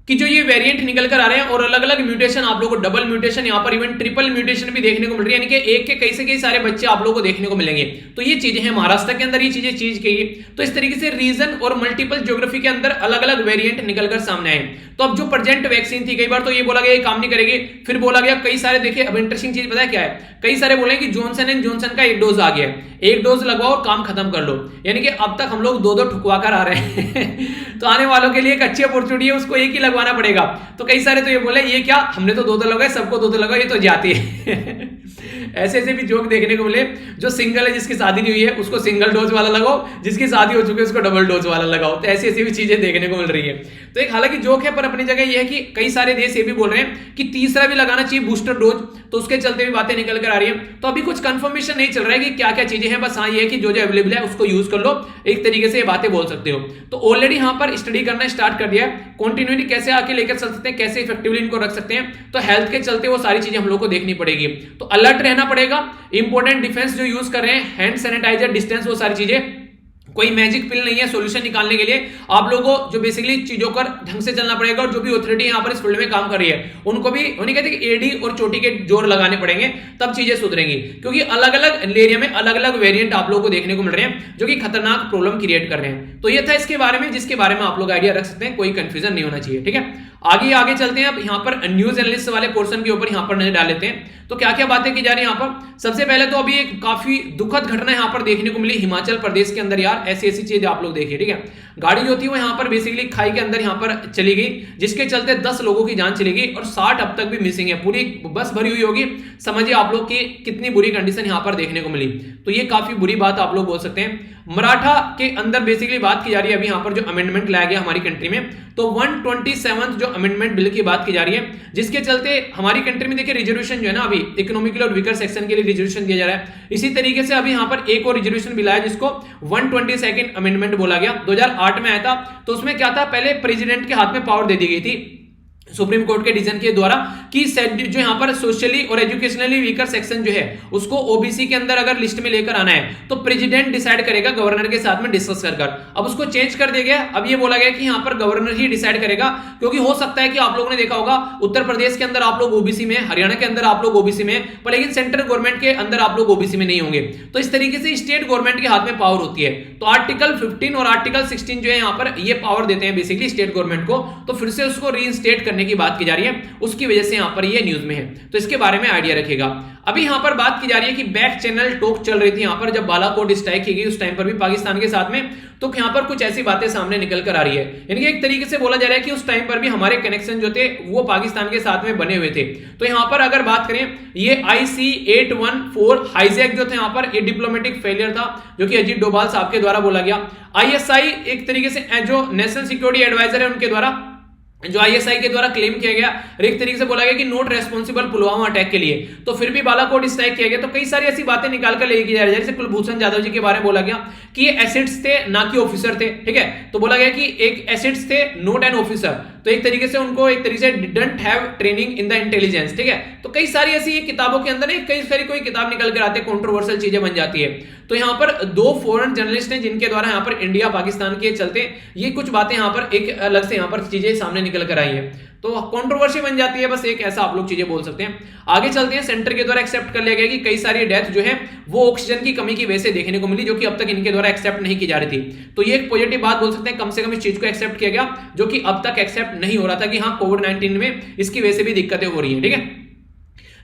कि जो ये वेरिएंट निकल कर आ रहे हैं और अलग अलग म्यूटेशन, आप लोगों को डबल म्यूटेशन, यहां पर इवन ट्रिपल म्यूटेशन भी देखने को मिल रही है, यानी कि एक के कई से कई सारे बच्चे आप लोगों को देखने को मिलेंगे। तो ये चीजें हैं महाराष्ट्र के अंदर, ये चीज की। तो इस तरीके से रीजन और मल्टीपल ज्योग्राफी के अंदर अलग अलग वेरिएंट निकलकर सामने आए। तो अब जो प्रेजेंट वैक्सीन थी, कई बार तो ये बोला गया ये काम नहीं करेगी, फिर बोला गया कई सारे, देखिए अब इंटरेस्टिंग चीज पता है क्या है, कई सारे बोले कि जॉनसन एंड जॉनसन का एक डोज आ गया है, एक डोज लगवाओ और काम खत्म कर लो, यानी कि अब तक हम लोग दो दो ठुकवा कर आ रहे हैं तो आने वालों के लिए एक अच्छी अपॉर्चुनिटी है, उसको एक ही लगवाना पड़ेगा। तो कई सारे तो ये बोले ये क्या, हमने तो दो दो लगाए, सबको दो दो लगाओ, ये तो जाती है ऐसे ऐसे भी जोक देखने को मिले। जो सिंगल है, जिसकी शादी नहीं हुई है उसको सिंगल डोज वाला लगाओ, जिसकी शादी हो चुकी है उसको डबल डोज वाला लगाओ। तो ऐसी ऐसी भी चीजें देखने को मिल रही है। तो एक हालांकि जोक है, पर अपनी जगह यह है कि कई सारे देश ये भी बोल रहे हैं कि तीसरा भी लगाना चाहिए बूस्टर डोज, तो उसके चलते भी बातें निकल कर आ रही है। तो अभी कुछ कंफर्मेशन नहीं चल रहा है कि क्या क्या चीजें हैं, बस हाँ ये है कि जो जो अवेलेबल है उसको यूज कर लो, एक तरीके से ये बातें बोल सकते हो। तो ऑलरेडी यहां पर स्टडी करना स्टार्ट कर दिया है, कंटिन्यूटी कैसे आके लेकर चल सकते हैं, कैसे इफेक्टिवली इनको रख सकते हैं। तो हेल्थ के चलते वो सारी चीजें हम लोग को देखनी पड़ेगी, तो अलर्ट रहना पड़ेगा। इंपॉर्टेंट डिफेंस जो यूज कर रहे हैं, हैंड सैनिटाइजर, डिस्टेंस, वो सारी चीजें, कोई मैजिक पिल नहीं है सोल्यूशन निकालने के लिए। आप लोगों को जो बेसिकली चीजों पर ढंग से चलना पड़ेगा, और जो भी अथॉरिटी यहां पर इस फील्ड में काम कर रही है उनको भी, उन्हें कहते हैं कि एडी और चोटी के जोर लगाने पड़ेंगे, तब चीजें सुधरेंगी। क्योंकि अलग अलग एरिया में अलग अलग वेरिएंट आप लोगों को देखने को मिल रहे हैं जो कि खतरनाक प्रॉब्लम क्रिएट कर रहे हैं। तो ये था इसके बारे में, जिसके बारे में आप लोग आइडिया रख सकते हैं, कोई कंफ्यूजन नहीं होना चाहिए, ठीक है। आगे चलते हैं। अब यहां पर न्यूज एनालिस्ट वाले पोर्शन के ऊपर यहां पर नजर डाल लेते हैं। तो क्या क्या बातें की जा रही है यहां पर। सबसे पहले तो अभी एक काफी दुखद घटना यहां पर देखने को मिली हिमाचल प्रदेश के अंदर यार, ऐसी ऐसी चीज आप लोग देखिए, ठीक है। गाड़ी जो थी वो यहां पर बेसिकली खाई के अंदर यहां पर चली गई, जिसके चलते 10 लोगों की जान चली गई और 60 अब तक भी मिसिंग है। पूरी बस भरी हुई होगी, समझिए आप लोग की कितनी बुरी कंडीशन यहां पर देखने को मिली। तो ये काफी बुरी बात आप लोग बोल सकते हैं। मराठा के अंदर बेसिकली बात की जा रही है अभी यहां पर जो अमेंडमेंट लाया गया हमारी कंट्री में, तो 127 जो अमेंडमेंट बिल की बात की जा रही है, जिसके चलते हमारी कंट्री में देखिए रिजर्वेशन जो है ना, अभी इकोनॉमिकल और वीकर सेक्शन के लिए रिजर्वेशन दिया जा रहा है। इसी तरीके से अभी यहां पर एक और रिजर्वेशन बिल आया जिसको 122nd अमेंडमेंट बोला गया, 2008 में आया था। तो उसमें क्या था, पहले प्रेसिडेंट के हाथ में पावर दे दी गई थी सुप्रीम कोर्ट के डिसीजन के द्वारा कि जो यहां पर सोशली और एजुकेशनली वीकर सेक्शन जो है उसको ओबीसी के अंदर अगर लिस्ट में लेकर आना है तो प्रेसिडेंट डिसाइड करेगा गवर्नर के साथ में डिस्कस कर। अब उसको चेंज कर दिया गया, अब ये बोला गया कि यहां पर गवर्नर ही डिसाइड करेगा, क्योंकि हो सकता है कि आप लोगों ने देखा होगा उत्तर प्रदेश के अंदर आप लोग ओबीसी में, हरियाणा के अंदर आप लोग ओबीसी में, पर लेकिन सेंट्रल गवर्नमेंट के अंदर आप लोग ओबीसी में नहीं होंगे। तो इस तरीके से स्टेट गवर्नमेंट के हाथ में पावर होती है। तो आर्टिकल 15 और आर्टिकल 16 जो है यहां पर ये पावर देते हैं बेसिकली स्टेट गवर्नमेंट को, तो फिर से उसको रीइंस्टेट करने की बात की जा रही है, उसकी वजह से यहां पर ये न्यूज में है। तो इसके बारे में आइडिया रखेगा। अभी यहां पर बात की जा रही है कि बैक चैनल टॉक चल रही थी यहां पर, जब बालाकोट स्ट्राइक की गई उस टाइम पर भी पाकिस्तान के साथ में, तो यहां पर कुछ ऐसी बातें सामने निकल कर आ रही है। यानी कि एक तरीके से बोला जा रहा है कि उस टाइम पर भी हमारे कनेक्शन जो थे वो पाकिस्तान के साथ में बने हुए थे। तो यहां पर अगर बात करें, ये IC-814 हाईजैक जो थे यहां पर, ये डिप्लोमेटिक फेलियर था जो कि अजीत डोभाल साहब के द्वारा बोला गया। ISI एक तरीके से जो नेशनल सिक्योरिटी एडवाइजर है उनके द्वारा, जो ISI के द्वारा क्लेम किया गया, एक तरीके से बोला गया कि नॉट रेस्पॉन्सिबल पुलवामा अटैक के लिए, तो फिर भी बालाकोट स्ट्राइक किया गया। तो कई सारी ऐसी बातें निकाल कर लेके जा रही है, जैसे कुलभूषण जाधव जी के बारे में बोला गया कि ये एसिड्स थे ना कि ऑफिसर थे, ठीक है। तो बोला गया कि एक एसिड्स थे नॉट एन ऑफिसर, तो एक तरीके से उनको एक तरीके से didn't have training in the intelligence, ठीक है। तो कई सारी ऐसी किताबों के अंदर कई सारी कोई किताब निकल कर आते हैं, कंट्रोवर्शियल चीजें बन जाती है। तो यहां पर 2 फॉरेन जर्नलिस्ट हैं जिनके द्वारा यहां पर इंडिया पाकिस्तान के चलते ये कुछ बातें यहां पर एक अलग से यहां पर चीजें सामने निकल कर आई है, तो कंट्रोवर्सी बन जाती है, बस एक ऐसा आप लोग चीजें बोल सकते हैं। आगे चलते हैं। सेंटर के द्वारा एक्सेप्ट कर लिया गया कि कई सारी डेथ जो है वो ऑक्सीजन की कमी की वजह से देखने को मिली, जो कि अब तक इनके द्वारा एक्सेप्ट नहीं की जा रही थी। तो ये एक पॉजिटिव बात बोल सकते हैं, कम से कम इस चीज को एक्सेप्ट किया गया जो कि अब तक एक्सेप्ट नहीं हो रहा था कि हाँ कोविड-19 में इसकी वजह से भी दिक्कतें हो रही है, ठीक है।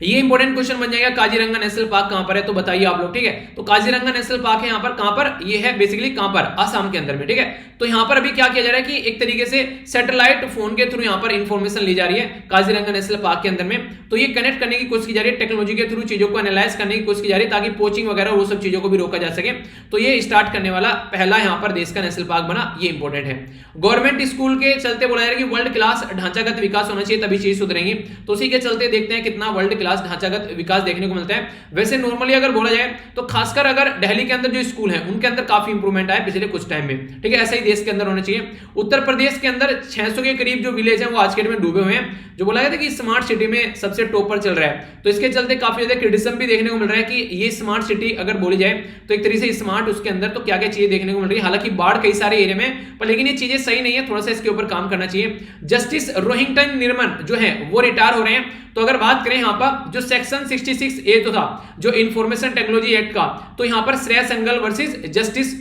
ये इंपॉर्टेंट क्वेश्चन बन जाएगा, काजीरंगा नेशनल पार्क कहां पर है, तो बताइए आप लोग, ठीक है। तो काजीरंगा नेशनल पार्क है यहाँ पर, कहां पर ये है बेसिकली, कहां पर, आसाम के अंदर में, ठीक है। तो यहाँ पर अभी क्या किया जा रहा है कि एक तरीके से सैटेलाइट फोन के थ्रू यहाँ पर इंफॉर्मेशन ली जा रही है काजीरंगा नेशनल पार्क के अंदर में। तो ये कनेक्ट करने की कोशिश की जा रही है, टेक्नोलॉजी के थ्रू चीजों को एनालाइज करने की कोशिश की जा रही है, ताकि पोचिंग वगैरह वो सब चीजों को भी रोका जा सके। तो ये स्टार्ट करने वाला पहला यहाँ पर देश का नेशनल पार्क बना, ये इंपॉर्टेंट है। गवर्नमेंट स्कूल के चलते बोला जा रहा है कि वर्ल्ड क्लास ढांचागत विकास होना चाहिए, तभी चीज सुधरेंगी। तो उसी के चलते देखते हैं कितना वर्ल्ड क्लास ढांचागत विकास देखने को मिलता है। वैसे नॉर्मली अगर बोला जाए तो खासकर अगर दिल्ली के अंदर जो स्कूल है उनके अंदर काफी इंप्रूवमेंट आया पिछले कुछ टाइम में, ठीक है। ऐसा ही देश के अंदर होना चाहिए। उत्तर प्रदेश के अंदर 600 के करीब जो विलेज है वो आज के डेट में डूबे हुए हैं, जो बोला गया था कि स्मार्ट सिटी में सबसे टॉप पर चल रहा है। तो इसके चलते काफी ज्यादा क्रिटिसिज्म भी देखने को मिल रहा है कि ये स्मार्ट सिटी अगर बोली जाए तो एक तरीके से स्मार्ट उसके अंदर तो क्या क्या चीजें देखने को मिल रही है। हालांकि बाढ़ कई सारे एरिया में, पर लेकिन ये चीजें सही नहीं है, थोड़ा सा इसके ऊपर काम करना चाहिए। जस्टिस रोहिंगटन निर्मन जो है वो रिटायर हो रहे हैं। तो अगर बात करें यहाँ पर जो सेक्शन 66A तो था जो इंफॉर्मेशन टेक्नोलॉजी एक्ट का, तो यहाँ पर श्रेयस अंगल वर्सेस जस्टिस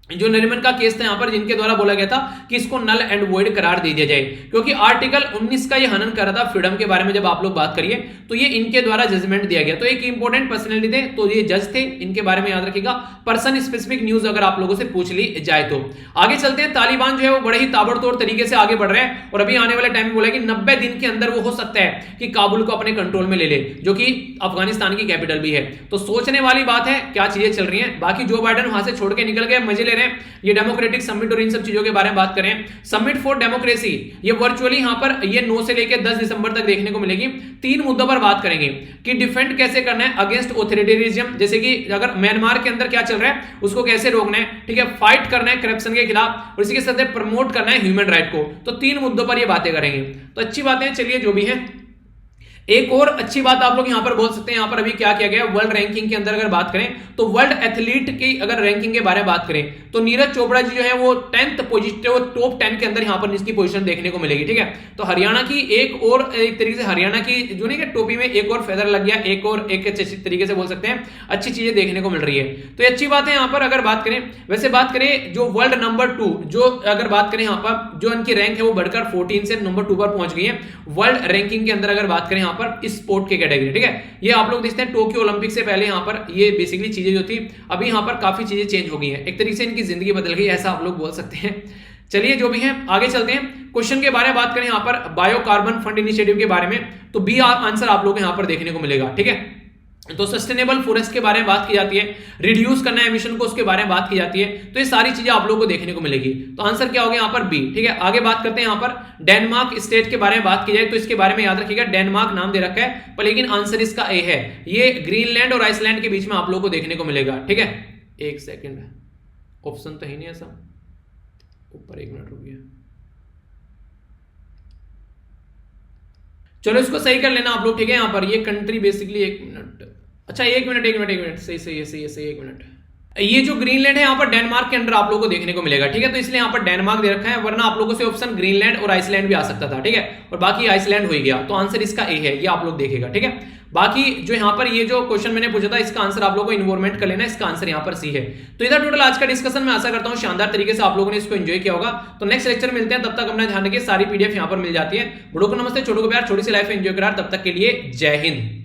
जो नरीमन का केस था यहाँ पर, जिनके द्वारा बोला गया था कि इसको नल एंड वॉइड करार दे दिया जाए, क्योंकि आर्टिकल 19 का ये हनन कर रहा था फ्रीडम के बारे में। जब आप लोग बात करिए तो ये इनके द्वारा जजमेंट दिया गया। तो एक इंपॉर्टेंट पर्सनैलिटी थे, तो ये जज थे, इनके बारे में याद रखिएगा। पर्सन स्पेसिफिक न्यूज अगर आप लोगों से पूछ ली जाए तो। आगे चलते हैं, तालिबान जो है वो बड़े ही ताबड़तोड़ तरीके से आगे बढ़ रहे हैं, और अभी आने वाले टाइम में बोला कि 90 दिन के अंदर वो हो सकता है कि काबुल को अपने कंट्रोल में ले ले, जो कि अफगानिस्तान की कैपिटल भी है। तो सोचने वाली बात है क्या चीजें चल रही है। बाकी जो बाइडेन वहां से छोड़ के निकल गए, मजे ले रहे हैं। ये डेमोक्रेटिक समिट और इन सब चीजों के बारे में बात करें, समिट फॉर डेमोक्रेसी ये वर्चुअली यहां पर ये 9 से लेकर 10 दिसंबर तक देखने को मिलेगी। 3 मुद्दों पर बात करेंगे कि डिफेंड कैसे करना है अगेंस्ट ऑथोरिटेरिज्म, जैसे कि अगर म्यांमार के अंदर क्या चल रहा है उसको कैसे रोकना है, ठीक है। फाइट करना है करप्शन के खिलाफ, और इसी के साथ प्रमोट करना है ह्यूमन राइट को। तो 3 मुद्दों पर ये बातें करेंगे। तो अच्छी बातें, चलिए जो भी है। एक और अच्छी बात आप लोग यहां पर बोल सकते हैं, यहां पर अभी क्या किया गया वर्ल्ड रैंकिंग के अंदर अगर बात करें तो वर्ल्ड एथलीट की अगर रैंकिंग के बारे में बात करें तो नीरज चोपड़ा जी जो है वो 10th पोजीशन, टॉप 10 के अंदर यहां पर इसकी पोजीशन देखने को मिलेगी, ठीक है। तो हरियाणा की एक और एक तरीके से हरियाणा की जो नहीं टोपी में एक और फेदर लग गया, एक और एक तरीके से बोल सकते हैं अच्छी चीजें देखने को मिल रही है। तो अच्छी बात है यहां पर अगर बात करें। वैसे बात करें जो वर्ल्ड नंबर 2 जो अगर बात करें यहां पर जो इनकी रैंक है वो बढ़कर 14 से नंबर 2 पर पहुंच गई है वर्ल्ड रैंकिंग के अंदर अगर बात करें यहां पर स्पोर्ट के कैटेगरी, ठीक है। ये आप लोग देखते हैं टोक्यो ओलंपिक से पहले यहां पर ये बेसिकली चीजें जो थी, अभी यहां पर काफी चीजें चेंज हो गई हैं, एक तरीके से इनकी जिंदगी बदल गई, ऐसा आप लोग बोल सकते हैं। चलिए जो भी है आगे चलते हैं। क्वेश्चन के बारे में बात करें यहां पर बायो कार्बन फंड इनिशिएटिव के बारे में, तो बी आंसर आप लोग यहां पर देखने को मिलेगा, ठीक है। तो सस्टेनेबल फॉरेस्ट के बारे में बात की जाती है, रिड्यूस करना एमिशन को उसके बारे में बात की जाती है। तो ये सारी चीजें आप लोगों को देखने को मिलेगी। तो आंसर क्या होगा यहां पर बी, ठीक है। आगे बात करते हैं यहां पर डेनमार्क स्टेट के बारे में बात की जाए तो इसके बारे में याद रखिएगा, डेनमार्क नाम दे रखा है पर लेकिन आंसर इसका ए है। ये ग्रीनलैंड और आइसलैंड के बीच में आप लोगों को देखने को मिलेगा, ठीक है। एक सेकेंड, ऑप्शन तो ही नहीं ऐसा, ऊपर 1 मिनट रुक गया। चलो इसको सही कर लेना आप लोग, ठीक है। यहां पर ये कंट्री बेसिकली 1 मिनट, अच्छा 1 मिनट सही है 1 मिनट। ये जो ग्रीनलैंड है यहाँ पर डेनमार्क के अंदर आप लोगों को देखने को मिलेगा, ठीक है। तो इसलिए यहाँ पर डेनमार्क दे रखा है, वरना आप लोगों से ऑप्शन ग्रीनलैंड और आइसलैंड भी आ सकता था, ठीक है। और बाकी आइसलैंड हो ही गया, तो आंसर इसका ए है, ये आप लोग देखेगा, ठीक है। बाकी जो यहाँ पर ये जो क्वेश्चन मैंने पूछा था इसका आंसर आप लोगों को इन्वॉल्वमेंट कर लेना, इसका आंसर यहाँ पर सी है। तो इधर टोटल आज का डिस्कशन मैं आशा करता हूँ शानदार तरीके से आप लोगों ने इसको एंजॉय किया होगा। तो नेक्स्ट लेक्चर मिलते हैं, तब तक अपना ध्यान रखिए। सारी पीडीएफ यहाँ पर मिल जाती है। बड़ों को नमस्ते, छोटों को प्यार, छोटी सी लाइफ एंजॉय करा। तब तक के लिए जय हिंद।